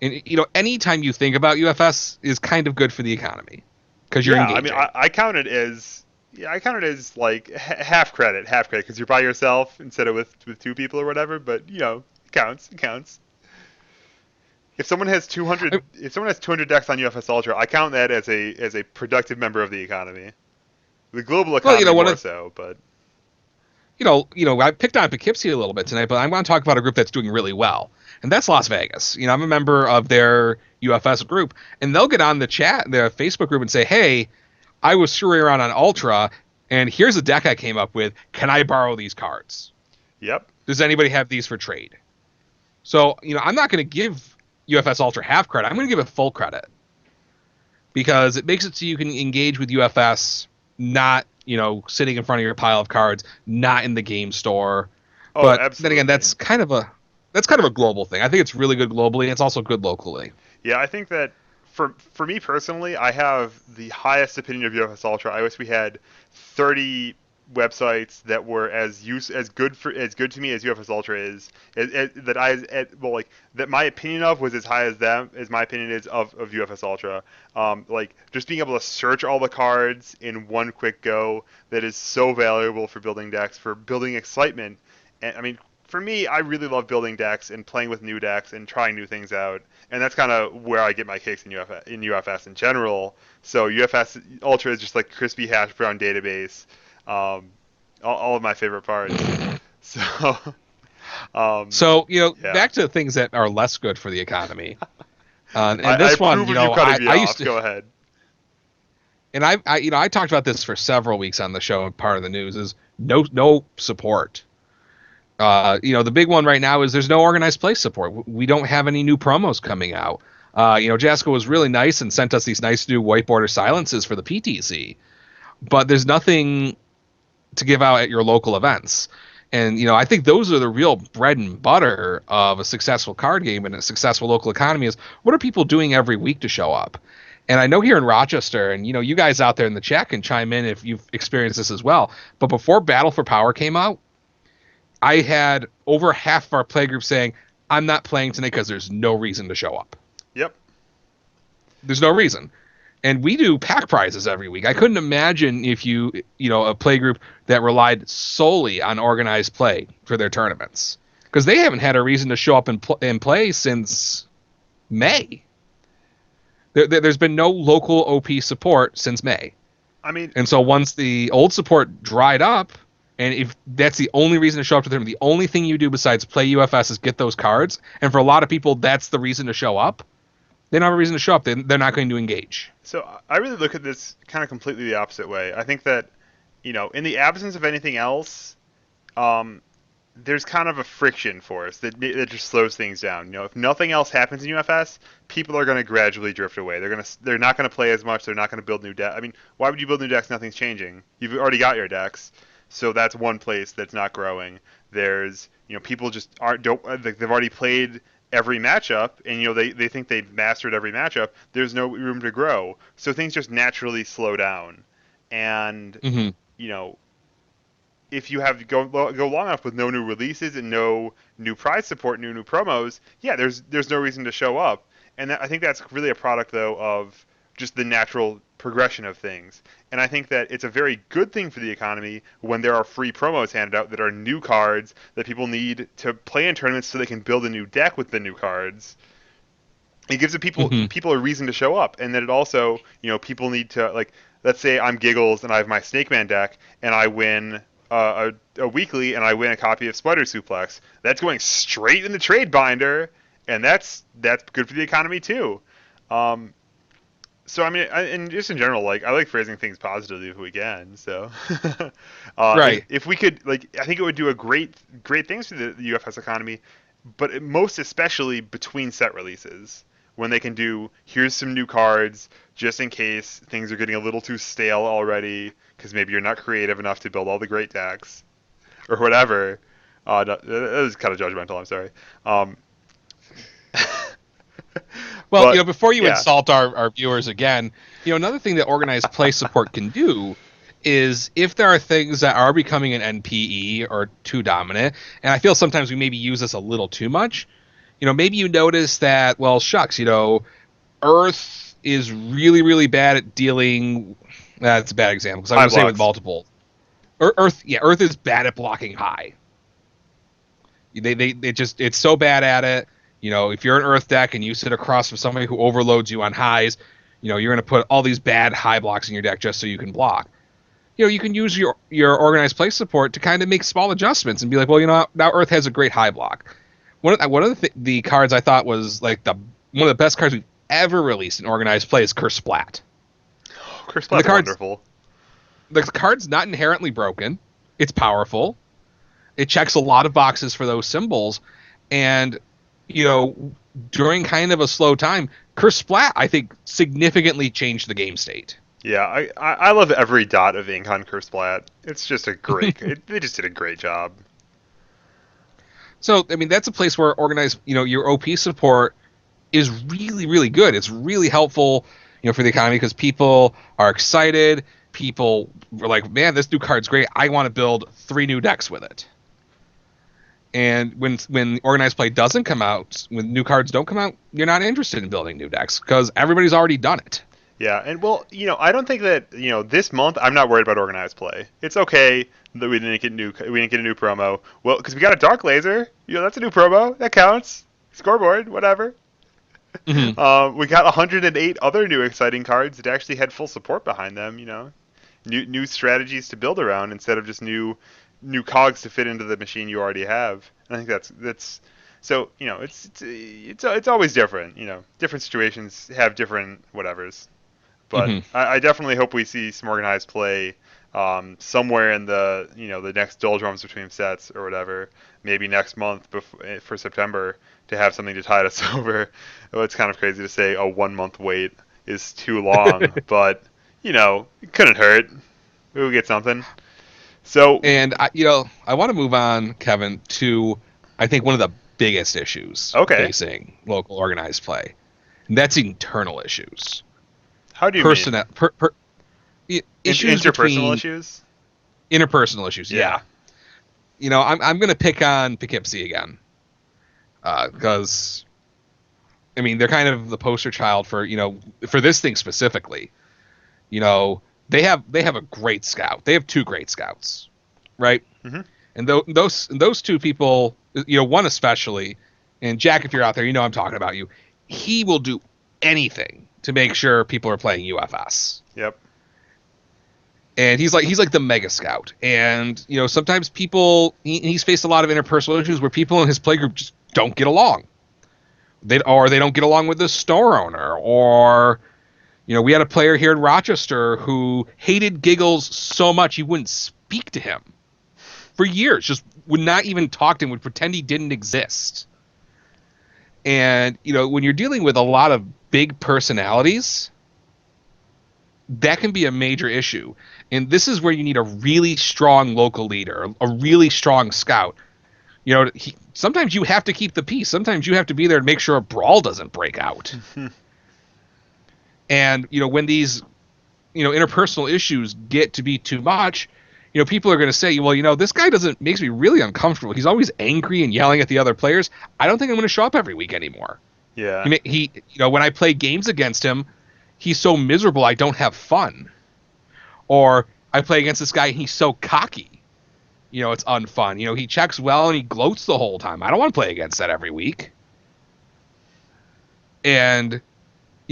And anytime you think about UFS is kind of good for the economy because you're Yeah, I mean, engaging. I count it as I count it as like half credit because you're by yourself instead of with two people or whatever. But it counts. It counts. If someone has 200 decks on UFS Ultra, I count that as a productive member of the economy. The global Well, economy one more of so, but I picked on Poughkeepsie a little bit tonight, but I want to talk about a group that's doing really well, and that's Las Vegas. I'm a member of their UFS group, and they'll get on the chat, their Facebook group, and say, hey, I was screwing around on Ultra, and here's a deck I came up with. Can I borrow these cards? yep. Does anybody have these for trade? So, I'm not going to give UFS Ultra half credit. I'm going to give it full credit because it makes it so you can engage with UFS, not, sitting in front of your pile of cards, not in the game store. Oh, But then again, absolutely. that's kind of a global thing. I think it's really good globally. It's also good locally. Yeah, I think that for me personally, I have the highest opinion of UFS Ultra. I wish we had 30 websites that were as good to me as UFS Ultra is. That well, like that my opinion of was as high as my opinion is of UFS Ultra. Like just being able to search all the cards in one quick go, that is so valuable for building decks, for building excitement. And I mean, for me, I really love building decks and playing with new decks and trying new things out, and that's kind of where I get my kicks in UFS in general. So UFS Ultra is just like crispy hash brown database, um, all of my favorite parts. So um, So, yeah, back to things that are less good for the economy. I, And I this one, approve of you cutting me I used off. to, Go ahead. and I talked about this for several weeks on the show. And part of the news is no support. The big one right now is there's no organized play support. We don't have any new promos coming out. Jasco was really nice and sent us these nice new whiteboarder silences for the PTC, but there's nothing to give out at your local events. And I think those are the real bread and butter of a successful card game and a successful local economy is what are people doing every week to show up? And I know here in Rochester, and you guys out there in the chat can chime in if you've experienced this as well. But before Battle for Power came out, I had over half of our playgroup saying, I'm not playing tonight because there's no reason to show up. Yep. There's no reason. And we do pack prizes every week. I couldn't imagine if a play group that relied solely on organized play for their tournaments, because they haven't had a reason to show up and play since May. There's been no local OP support since May. I mean, And so once the old support dried up, and if that's the only reason to show up to the tournament, the only thing you do besides play UFS is get those cards, and for a lot of people, that's the reason to show up. They don't have a reason to show up. They're not going to engage. so I really look at this kind of completely the opposite way. I think that, in the absence of anything else, um, there's kind of a friction force that just slows things down. If nothing else happens in UFS, people are going to gradually drift away. They're not going to play as much. They're not going to build new decks. I mean, why would you build new decks? Nothing's changing. You've already got your decks, so that's one place that's not growing. There's people just aren't don't like they've already played every matchup, and they think they've mastered every matchup. There's no room to grow, so things just naturally slow down, and Mm-hmm. you know if you have go long enough with no new releases and no new prize support, new promos, yeah, there's no reason to show up. And I think that's really a product though of just the natural progression of things. And I think that it's a very good thing for the economy when there are free promos handed out that are new cards that people need to play in tournaments so they can build a new deck with the new cards. It gives the Mm-hmm. people a reason to show up, and then it also people need to like, let's say I'm Giggles and I have my Snake Man deck and I win a weekly and I win a copy of Sputter Suplex. That's going straight in the trade binder, and that's good for the economy too. Um, so I mean, and just in general, like I like phrasing things positively if we can. So Right. if we could, like, I think it would do a great things for the UFS economy, but most especially between set releases when they can do here's some new cards just in case things are getting a little too stale already because maybe you're not creative enough to build all the great decks or whatever. No, that was kind of judgmental. I'm sorry. Um, Well, but before you yeah, insult our viewers again, another thing that organized play support can do is if there are things that are becoming an NPE or too dominant, and I feel sometimes we maybe use this a little too much. Maybe you notice that, well, shucks, Earth is really, really bad at dealing. That's a bad example because I'm high going to say with blocks. multiple. Earth is bad at blocking high. It's so bad at it. If you're an Earth deck and you sit across from somebody who overloads you on highs, you're going to put all these bad high blocks in your deck just so you can block. You can use your organized play support to kind of make small adjustments and be like, well, now Earth has a great high block. One of the cards I thought was like one of the best cards we've ever released in organized play is Curse Splat. Oh, Chris And Platt's wonderful. the card's not inherently broken. It's powerful. It checks a lot of boxes for those symbols, and you know during kind of a slow time, Curse Splat I think significantly changed the game state. Yeah, I love every dot of ink on Curse Blatt. It's just a great. They just did a great job. So I mean that's a place where organized your OP support is really really good. It's really helpful for the economy because people are excited. People were like, man, this new card's great. I want to build 3 new decks with it. And when organized play doesn't come out, when new cards don't come out, you're not interested in building new decks because everybody's already done it. Yeah, and well, I don't think that this month I'm not worried about organized play. It's okay that we didn't get a new promo. Well, because we got a Dark Laser. That's a new promo. That counts. Scoreboard, whatever. Mm-hmm. We got 108 other new exciting cards that actually had full support behind them. New strategies to build around instead of just new cogs to fit into the machine you already have. And I think that's so it's always different. Different situations have different whatevers. But Mm-hmm. I definitely hope we see some organized play somewhere in the next doldrums between sets or whatever. Maybe next month for September to have something to tide us over. Oh, it's kind of crazy to say a 1 month wait is too long, but it couldn't hurt. We'll get something. So And I want to move on, Kevin, to I think one of the biggest issues okay, facing local organized play, and that's internal issues, how do you mean personnel, issues interpersonal between issues? interpersonal issues. Yeah. Yeah, I'm going to pick on Poughkeepsie again because I mean they're kind of the poster child for for this thing specifically. They have a great scout. They have 2 great scouts, right? hmm And those 2 people, one especially, and Jack, if you're out there, I'm talking about you. He will do anything to make sure people are playing UFS. Yep. And he's like the mega scout. And sometimes he's faced a lot of interpersonal issues where people in his playgroup just don't get along. They don't get along with the store owner, or we had a player here in Rochester who hated Giggles so much he wouldn't speak to him for years, just would not even talk to him, would pretend he didn't exist. And when you're dealing with a lot of big personalities, that can be a major issue. And this is where you need a really strong local leader, a really strong scout. Sometimes you have to keep the peace. Sometimes you have to be there to make sure a brawl doesn't break out. And when these interpersonal issues get to be too much, people are going to say, well, this guy makes me really uncomfortable. He's always angry and yelling at the other players. I don't think I'm going to show up every week anymore. Yeah. He when I play games against him, he's so miserable I don't have fun. Or I play against this guy and he's so cocky. It's unfun. He checks well and he gloats the whole time. I don't want to play against that every week. And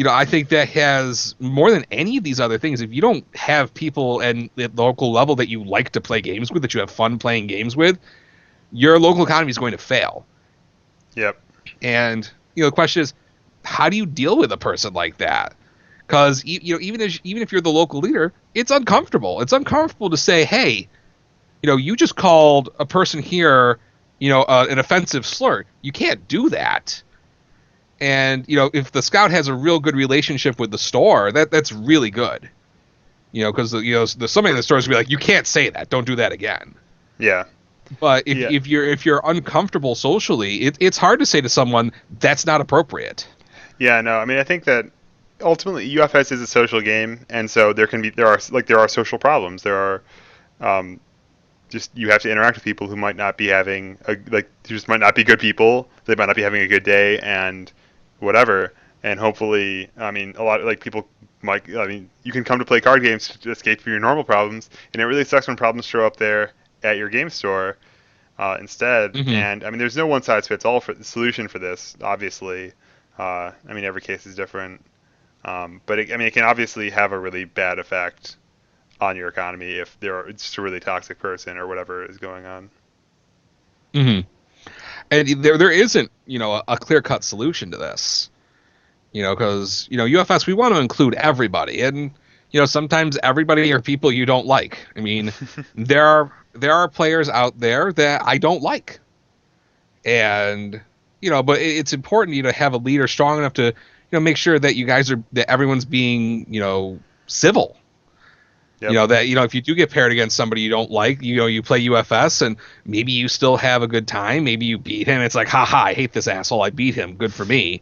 I think that has more than any of these other things. If you don't have people at the local level that you like to play games with, that you have fun playing games with, your local economy is going to fail. Yep. And the question is, how do you deal with a person like that? Because even if you're the local leader, it's uncomfortable. It's uncomfortable to say, hey, you just called a person here, an offensive slur. You can't do that. And if the scout has a real good relationship with the store, that's really good. Because somebody in the store is gonna be like, you can't say that. Don't do that again. Yeah. But if you're uncomfortable socially, it's hard to say to someone that's not appropriate. Yeah. No. I mean, I think that ultimately UFS is a social game, and so there are social problems. There are just you have to interact with people who might not be having just might not be good people. They might not be having a good day, and whatever. And hopefully, I mean, a lot of people might. I mean, you can come to play card games to escape from your normal problems, and it really sucks when problems show up there at your game store instead. Mm-hmm. And I mean, there's no one size fits all for the solution for this. Obviously, I mean, every case is different. But it can obviously have a really bad effect on your economy if it's just a really toxic person or whatever is going on. Mm-hmm. And there isn't, a clear-cut solution to this. Because, UFS, we want to include everybody. And, sometimes everybody are people you don't like. I mean, there are players out there that I don't like. And, but it's important, to have a leader strong enough to, make sure that that everyone's being, civil. Yep. That, if you do get paired against somebody you don't like, you play UFS and maybe you still have a good time. Maybe you beat him. It's like, haha, I hate this asshole. I beat him. Good for me.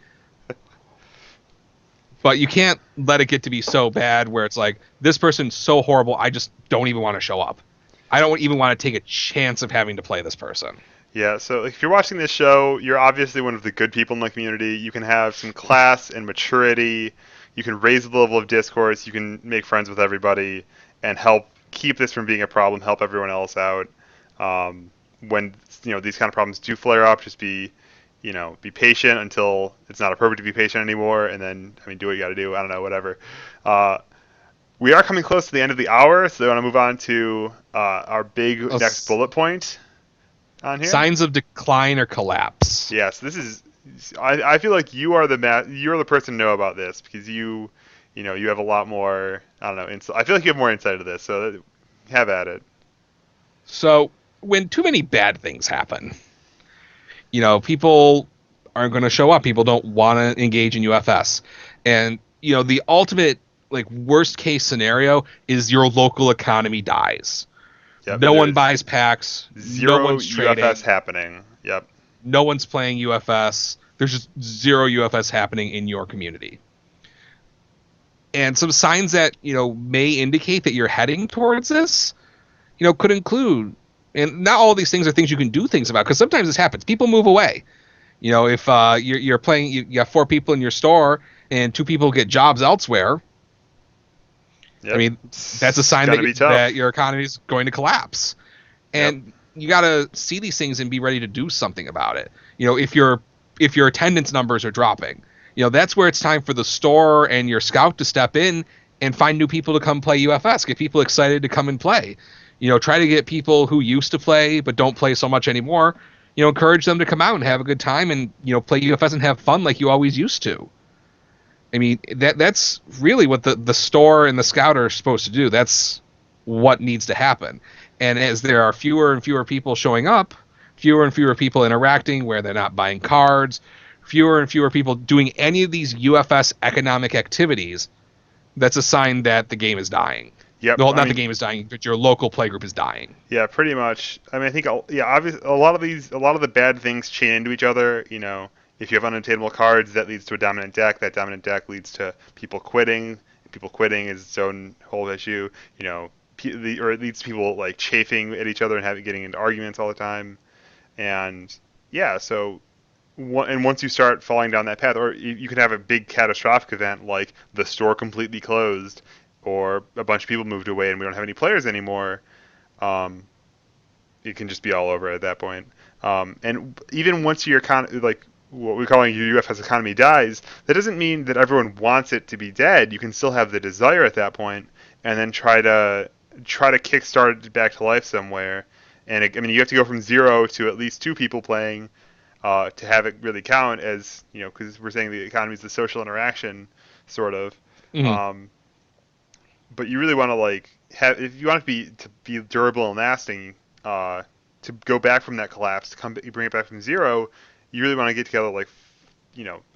But you can't let it get to be so bad where it's like, this person's so horrible, I just don't even want to show up. I don't even want to take a chance of having to play this person. Yeah, so if you're watching this show, you're obviously one of the good people in the community. You can have some class and maturity. You can raise the level of discourse. You can make friends with everybody and help keep this from being a problem, help everyone else out. When these kind of problems do flare up, just be patient until it's not appropriate to be patient anymore, and then do what you got to do. I don't know, whatever. We are coming close to the end of the hour, so I want to move on to our big next bullet point on here. Signs of decline or collapse. Yes, this is. I feel like you're the person to know about this because you have a lot more. I don't know. I feel like you have more insight into this, so have at it. So when too many bad things happen, people aren't going to show up. People don't want to engage in UFS, and the ultimate worst case scenario is your local economy dies. Yep, no one buys packs. Zero no one's trading. UFS happening. Yep. No one's playing UFS. There's just zero UFS happening in your community. And some signs that, may indicate that you're heading towards this, could include, and not all these things are things you can do things about, because sometimes this happens. People move away. If you're playing, you have 4 people in your store and 2 people get jobs elsewhere. Yep. I mean, that's a sign that your economy is going to collapse. And you got to see these things and be ready to do something about it. If your attendance numbers are dropping, that's where it's time for the store and your scout to step in and find new people to come play UFS. Get people excited to come and play. Try to get people who used to play but don't play so much anymore. Encourage them to come out and have a good time and play UFS and have fun like you always used to. I mean, that's really what the store and the scout are supposed to do. That's what needs to happen. And as there are fewer and fewer people showing up, fewer and fewer people interacting where they're not buying cards, fewer and fewer people doing any of these UFS economic activities, that's a sign that the game is dying. Yep. Well, not the game is dying, but your local playgroup is dying. Yeah, pretty much. I mean, I think yeah, obviously a lot of the bad things chain into each other. If you have unobtainable cards, that leads to a dominant deck. That dominant deck leads to people quitting. People quitting is its own whole issue. Or it leads to people like chafing at each other and getting into arguments all the time. And yeah, so and once you start falling down that path, or you can have a big catastrophic event like the store completely closed, or a bunch of people moved away and we don't have any players anymore. Um, it can just be all over at that point. And even once your like what we're calling your UFS economy dies, that doesn't mean that everyone wants it to be dead. You can still have the desire at that point, and then try to kickstart it back to life somewhere. And I mean, you have to go from 0 to at least 2 people playing to have it really count as because we're saying the economy is the social interaction, sort of. Mm-hmm. But you really want to if you want to be durable and lasting, to go back from that collapse, you bring it back from 0. You really want to get together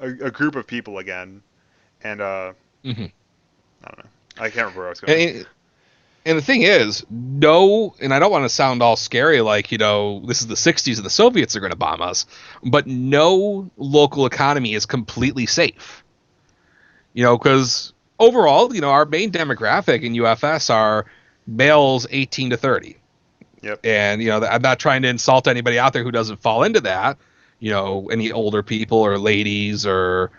a group of people again, and Mm-hmm. I don't know. I can't remember where I was going. And the thing is, no, and I don't want to sound all scary like, this is the 60s and the Soviets are going to bomb us, but no local economy is completely safe. Because overall, our main demographic in UFS are males 18 to 30. Yep. And, I'm not trying to insult anybody out there who doesn't fall into that, any older people or ladies or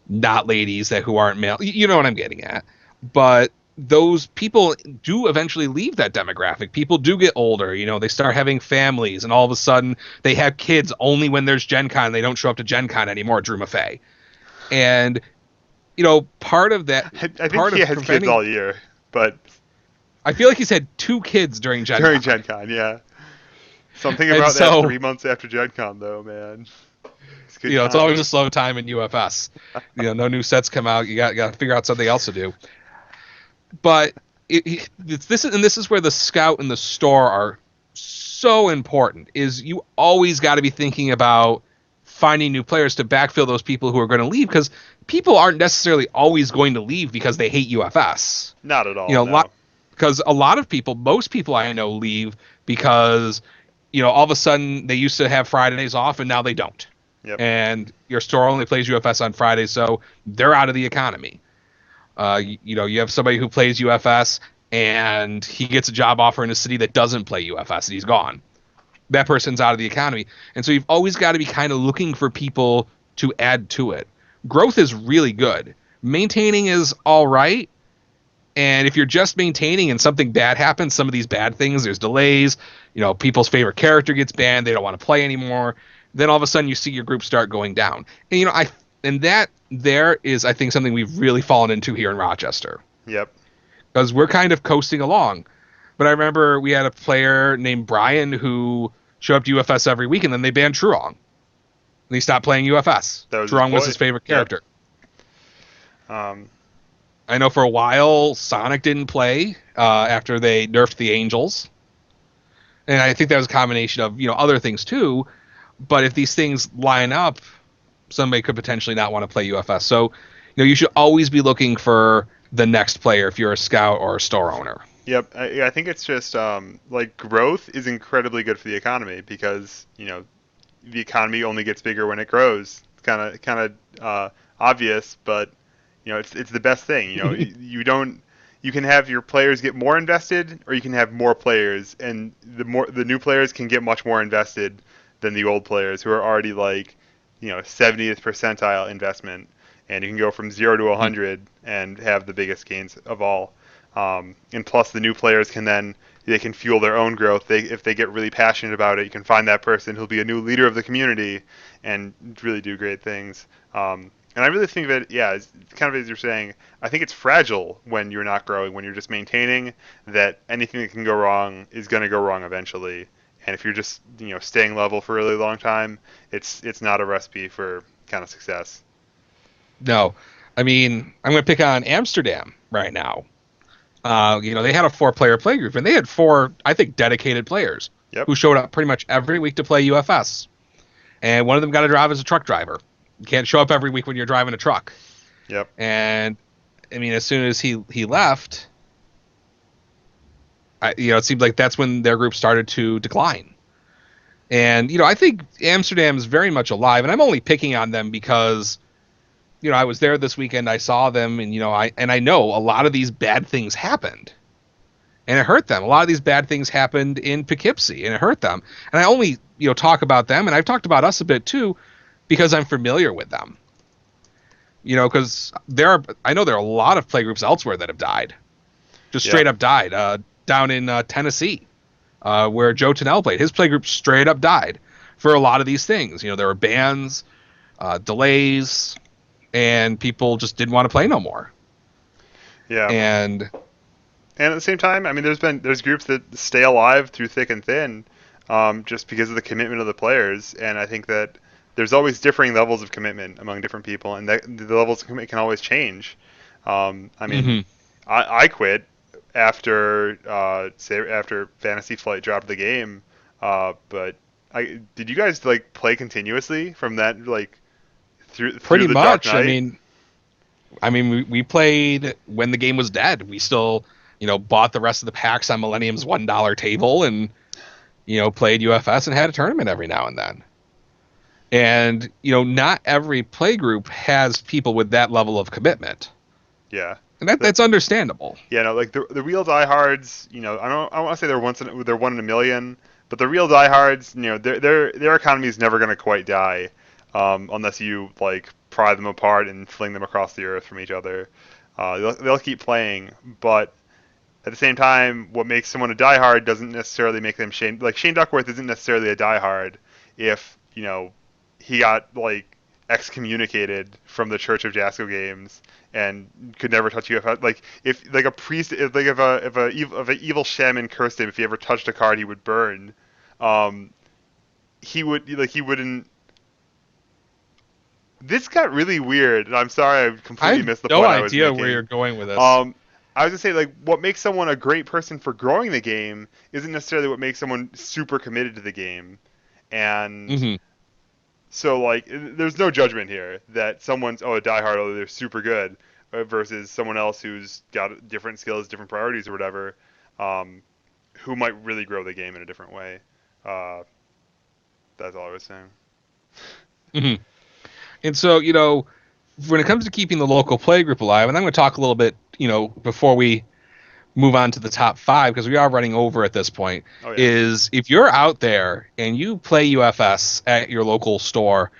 not ladies who aren't male. You know what I'm getting at. But those people do eventually leave that demographic. People do get older, they start having families, and all of a sudden they have kids only when there's Gen Con. They don't show up to Gen Con anymore, Drew Maffei. And, part of that... I think he has kids all year, but... I feel like he's had 2 kids during Gen Con. During Gen Con, yeah. Something about that 3 months after Gen Con, though, man. It's always a slow time in UFS. No new sets come out. You got to figure out something else to do. But this is where the scout and the store are so important. Is you always got to be thinking about finding new players to backfill those people who are going to leave, because people aren't necessarily always going to leave because they hate UFS. Not at all. No. Because a lot of people, most people I know, leave because all of a sudden they used to have Fridays off and now they don't. Yep. And your store only plays UFS on Fridays, so they're out of the economy. You have somebody who plays UFS and he gets a job offer in a city that doesn't play UFS and he's gone. That person's out of the economy. And so you've always got to be kind of looking for people to add to it. Growth is really good. Maintaining is all right. And if you're just maintaining and something bad happens, some of these bad things, there's delays, people's favorite character gets banned, they don't want to play anymore, then all of a sudden you see your group start going down. And that there is, I think, something we've really fallen into here in Rochester. Yep. Because we're kind of coasting along. But I remember we had a player named Brian who showed up to UFS every week, and then they banned Truong. And he stopped playing UFS. Truong was his favorite character. Yep. I know for a while Sonic didn't play after they nerfed the Angels. And I think that was a combination of, other things too. But if these things line up, somebody could potentially not want to play UFS. So, you should always be looking for the next player if you're a scout or a store owner. Yep. I think it's just growth is incredibly good for the economy because, the economy only gets bigger when it grows. It's kind of obvious, but it's the best thing. You can have your players get more invested, or you can have more players, and the new players can get much more invested than the old players who are already 70th percentile investment, and you can go from 0 to 100 and have the biggest gains of all. And plus, the new players they can fuel their own growth. If they get really passionate about it, you can find that person who'll be a new leader of the community and really do great things. And I really think that, yeah, it's kind of as you're saying, I think it's fragile when you're not growing, when you're just maintaining, that anything that can go wrong is going to go wrong eventually. And if you're just, staying level for a really long time, it's not a recipe for kind of success. No, I mean, I'm going to pick on Amsterdam right now. They had a four-player play group, and they had four, I think, dedicated players Yep. who showed up pretty much every week to play UFS. And one of them got a job as a truck driver. You can't show up every week when you're driving a truck. Yep. And I mean, as soon as he left, it seemed like that's when their group started to decline. And I think Amsterdam is very much alive, and I'm only picking on them because I was there this weekend. I saw them, and I know a lot of these bad things happened, and it hurt them. A lot of these bad things happened in Poughkeepsie, and it hurt them. And I only talk about them, and I've talked about us a bit too, because I'm familiar with them. Because I know there are a lot of playgroups elsewhere that have died, just Yeah. straight up died. Down in Tennessee, where Joe Tennell played, his playgroup straight up died for a lot of these things. There were bans, delays, and people just didn't want to play no more. Yeah. And And at the same time, I mean, there's groups that stay alive through thick and thin, just because of the commitment of the players. And I think that there's always differing levels of commitment among different people, and that the levels of commitment can always change. I mean, mhm. I quit after say after Fantasy Flight dropped the game, but I did you guys like play continuously from that like through Pretty the Dark much. I Knight? mean, we played when the game was dead. We still, bought the rest of the packs on Millennium's $1 table and, played UFS and had a tournament every now and then. And, not every play group has people with that level of commitment. Yeah. And that's understandable. Yeah, no, like the real diehards, I don't want to say they're one in a million, but the real diehards, their economy is never going to quite die, unless you like pry them apart and fling them across the earth from each other. They'll keep playing, but at the same time, what makes someone a diehard doesn't necessarily make them Shane. Like Shane Duckworth isn't necessarily a diehard if he got like excommunicated from the Church of Jasco games and could never touch UFO. Like if like a priest, if a evil shaman cursed him, if he ever touched a card, he would burn. Um, he wouldn't. This got really weird, and I'm sorry I I completely have missed the no point I was idea where you're making. going with this. Um, I was gonna say like what makes someone a great person for growing the game isn't necessarily what makes someone super committed to the game, and Hmm. so like there's no judgment here that someone's a diehard, they're super good, versus someone else who's got different skills, different priorities or whatever, um, who might really grow the game in a different way. Uh, that's all I was saying. Hmm. And so, when it comes to keeping the local play group alive, and I'm going to talk a little bit, before we move on to the top five, because we are running over at this point, Oh yeah. is if you're out there and you play UFS at your local store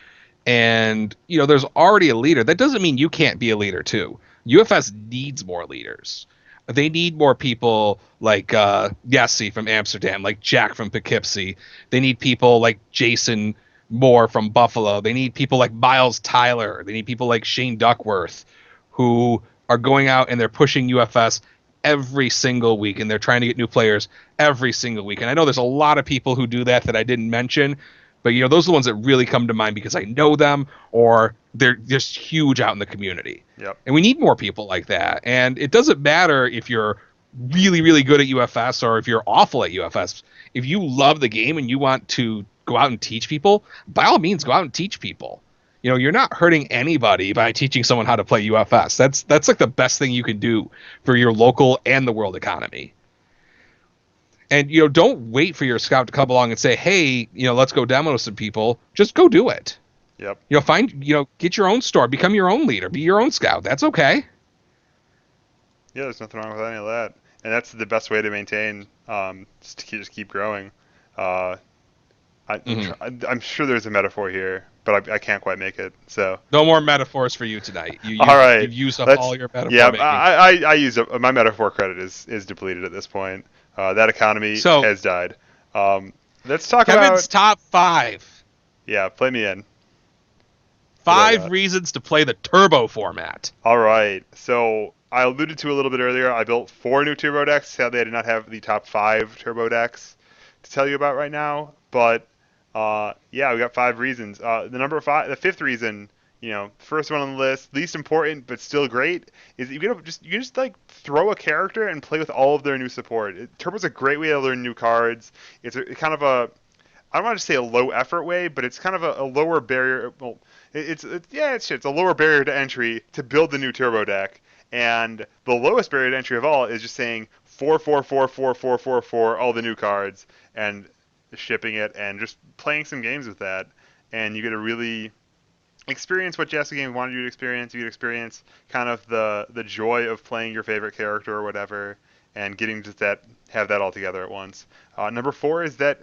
and, there's already a leader, that doesn't mean you can't be a leader too. UFS needs more leaders. They need more people like Yessi from Amsterdam, like Jack from Poughkeepsie. They need people like Jason Moore from Buffalo. They need people like Miles Tyler. They need people like Shane Duckworth who are going out and they're pushing UFS every single week and they're trying to get new players every single week. And I know there's a lot of people who do that I didn't mention, but those are the ones that really come to mind because I know them or they're just huge out in the community. Yep. And we need more people like that. And it doesn't matter if you're really, really good at UFS or if you're awful at UFS. If you love the game and you want to go out and teach people, by all means, go out and teach people. You're not hurting anybody by teaching someone how to play UFS. That's like the best thing you can do for your local and the world economy. And don't wait for your scout to come along and say, "Hey, let's go demo some people." Just go do it. Yep. Get your own store, become your own leader, be your own scout. That's okay. Yeah, there's nothing wrong with any of that, and that's the best way to maintain, just to just keep growing. Uh, Hmm. I'm sure there's a metaphor here, but I can't quite make it. So, No more metaphors for you tonight. all right, You've used up all let's. your metaphor Yeah, making. I use my metaphor credit is depleted at this point. That economy So has died. Um, let's talk about. Kevin's top five. Yeah, play me in. What do I Five got? reasons to play the turbo format. All right. So I alluded to a little bit earlier. I built 4 new turbo decks. Sadly, I did not have the top 5 turbo decks to tell you about right now. But yeah, we got 5 reasons. The number 5, the fifth reason, first one on the list, least important but still great, is you can just like throw a character and play with all of their new support. Turbo's a great way to learn new cards. It's kind of a I don't want to say a low effort way, but it's kind of a lower barrier. Well, it's a lower barrier to entry to build the new turbo deck, and the lowest barrier to entry of all is just saying 4 all the new cards and shipping it and just playing some games with that, and you get to really experience what Jessica Games wanted you to experience. You get to experience kind of the joy of playing your favorite character or whatever, and getting to that have that all together at once. Number 4 is that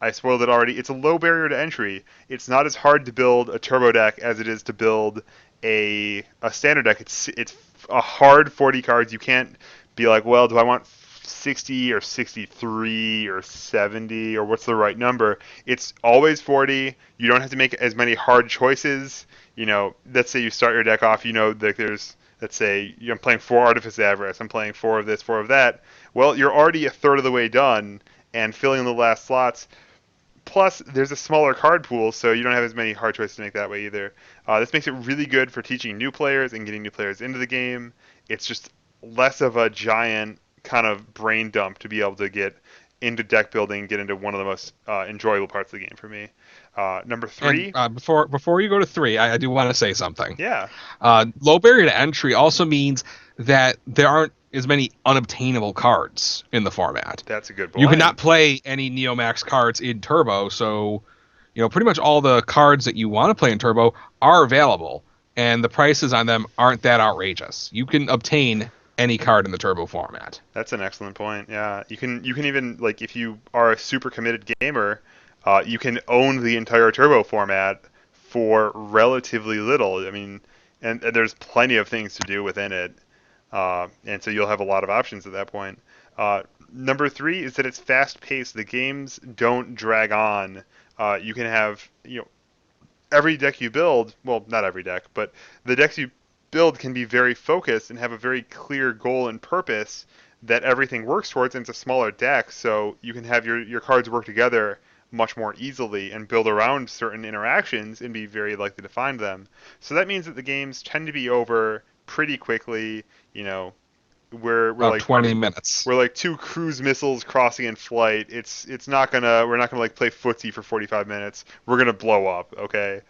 I spoiled it already. It's a low barrier to entry. It's not as hard to build a turbo deck as it is to build a standard deck. It's a hard 40 cards. You can't be like, well, do I want 60 or 63 or 70 or what's the right number? It's always 40. You don't have to make as many hard choices. Let's say you start your deck off. That there's let's say I'm playing 4 Artifice Avarice. I'm playing 4 of this, 4 of that. Well, you're already a third of the way done and filling in the last slots. Plus, there's a smaller card pool, so you don't have as many hard choices to make that way either. This makes it really good for teaching new players and getting new players into the game. It's just less of a giant kind of brain dump to be able to get into deck building, get into one of the most enjoyable parts of the game for me. Number And 3, before you go to 3, I do want to say something. yeah, Low barrier to entry also means that there aren't as many unobtainable cards in the format. that's a good You cannot point. play any Neomax cards in Turbo, so pretty much all the cards that you want to play in Turbo are available, and the prices on them aren't that outrageous. You can obtain any card in the Turbo format. That's an excellent point. Yeah, you can even like if you are a super committed gamer, you can own the entire turbo format for relatively little. I mean, and there's plenty of things to do within it, and so you'll have a lot of options at that point. Number 3 is that it's fast paced. The games don't drag on. You can have every deck you build. Well, not every deck, but the decks you build can be very focused and have a very clear goal and purpose that everything works towards, and it's a smaller deck, so you can have your cards work together much more easily and build around certain interactions and be very likely to find them. So that means that the games tend to be over pretty quickly. We're About like 20 minutes. we're like 2 cruise missiles crossing in flight. It's not gonna we're not gonna like play footsie for 45 minutes. We're gonna blow up, okay?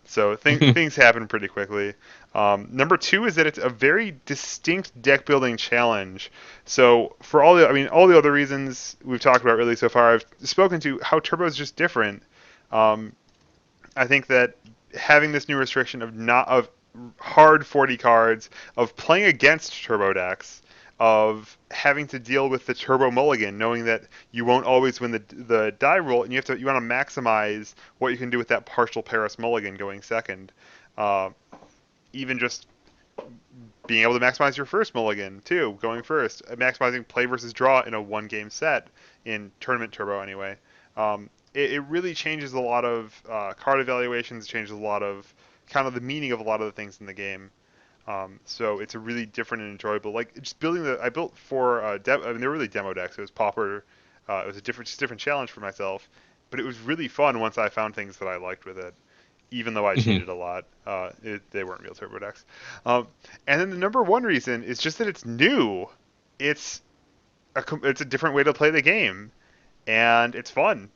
So things happen pretty quickly. Number 2 is that it's a very distinct deck building challenge. So for all the other reasons we've talked about really so far, I've spoken to how Turbo is just different. Um, I think that having this new restriction of hard 40 cards, of playing against Turbo decks, of having to deal with the Turbo Mulligan, knowing that you won't always win the die roll, and you want to maximize what you can do with that partial Paris Mulligan going second. Uh, Even just being able to maximize your first mulligan too, going first, maximizing play versus draw in a 1 game set in tournament turbo anyway. It really changes a lot of card evaluations, changes a lot of kind of the meaning of a lot of the things in the game. So it's a really different and enjoyable. Like just building I built 4. I mean, they were really demo decks. It was Pauper. It was a different challenge for myself, but it was really fun once I found things that I liked with it, even though I cheated a lot. They weren't real turbo decks. And then the number 1 reason is just that it's new. It's it's a different way to play the game, and it's fun.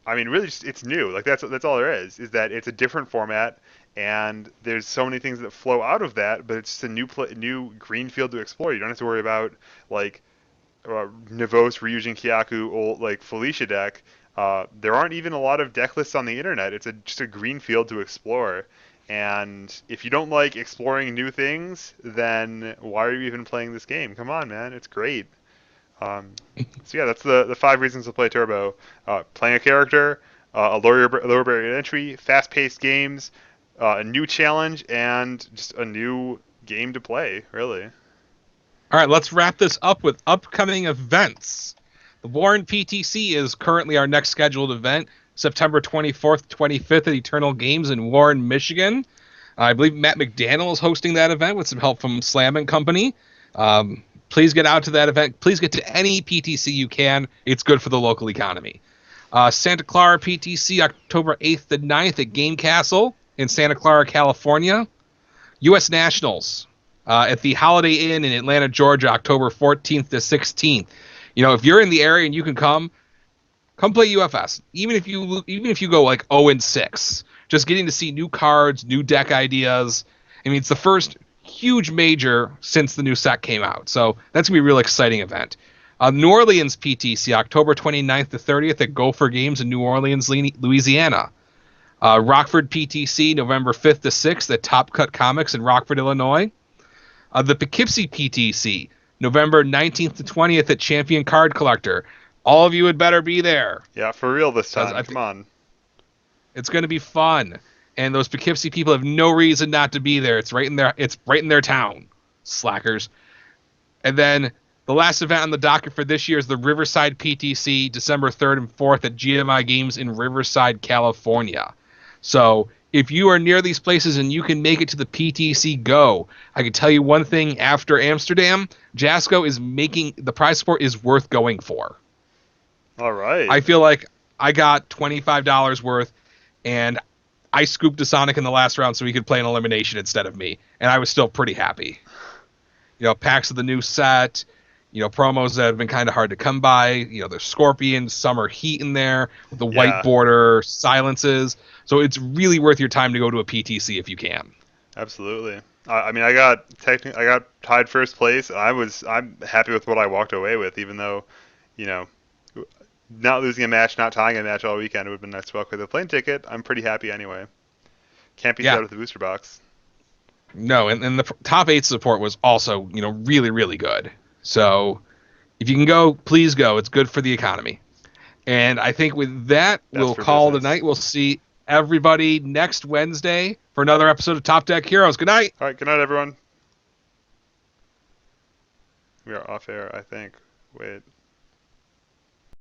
I mean, really, just, it's new. Like that's all there is. Is that it's a different format, and there's so many things that flow out of that. But it's just a new green field to explore. You don't have to worry about like Nivos, Ryujin Kyaku, old like Felicia deck. There aren't even a lot of deck lists on the internet. It's just a green field to explore. And if you don't like exploring new things, then why are you even playing this game? Come on, man, it's great. So yeah, that's the 5 reasons to play Turbo. Playing a character, a lower barrier to entry, fast-paced games, a new challenge, and just a new game to play. Really. All right, let's wrap this up with upcoming events. The Warren PTC is currently our next scheduled event, September 24th, 25th at Eternal Games in Warren, Michigan. I believe Matt McDaniel is hosting that event with some help from Slam and Company. Please get out to that event. Please get to any PTC you can. It's good for the local economy. Santa Clara PTC, October 8th to 9th at Game Castle in Santa Clara, California. U.S. Nationals at the Holiday Inn in Atlanta, Georgia, October 14th to 16th. If you're in the area and you can come play UFS. Even if you go like 0-6, just getting to see new cards, new deck ideas. I mean, it's the first huge major since the new set came out. So that's going to be a real exciting event. New Orleans PTC, October 29th to 30th at Gopher Games in New Orleans, Louisiana. Rockford PTC, November 5th to 6th at Top Cut Comics in Rockford, Illinois. The Poughkeepsie PTC, November 19th to 20th at Champion Card Collector. All of you had better be there. Yeah, for real this time. Come on. It's going to be fun. And those Poughkeepsie people have no reason not to be there. It's right in their town. Slackers. And then the last event on the docket for this year is the Riverside PTC, December 3rd and 4th at GMI Games in Riverside, California. So if you are near these places and you can make it to the PTC Go, I can tell you one thing after Amsterdam, Jasco is making the prize support is worth going for. All right. I feel like I got $25 worth, and I scooped a Sonic in the last round so he could play an elimination instead of me, and I was still pretty happy. Packs of the new set, promos that have been kind of hard to come by. There's Scorpion, Summer Heat in there, with the white border, silences. So it's really worth your time to go to a PTC if you can. Absolutely. I mean, I got tied first place. I'm happy with what I walked away with, even though, not losing a match, not tying a match all weekend, it would have been nice to walk with a plane ticket. I'm pretty happy anyway. Can't be sad with the booster box. No, and the top 8 support was also, really, really good. So if you can go, please go. It's good for the economy. And I think with that, we'll call it a night. We'll see everybody next Wednesday for another episode of Top Deck Heroes. Good night. All right, good night, everyone. We are off air, I think. Wait.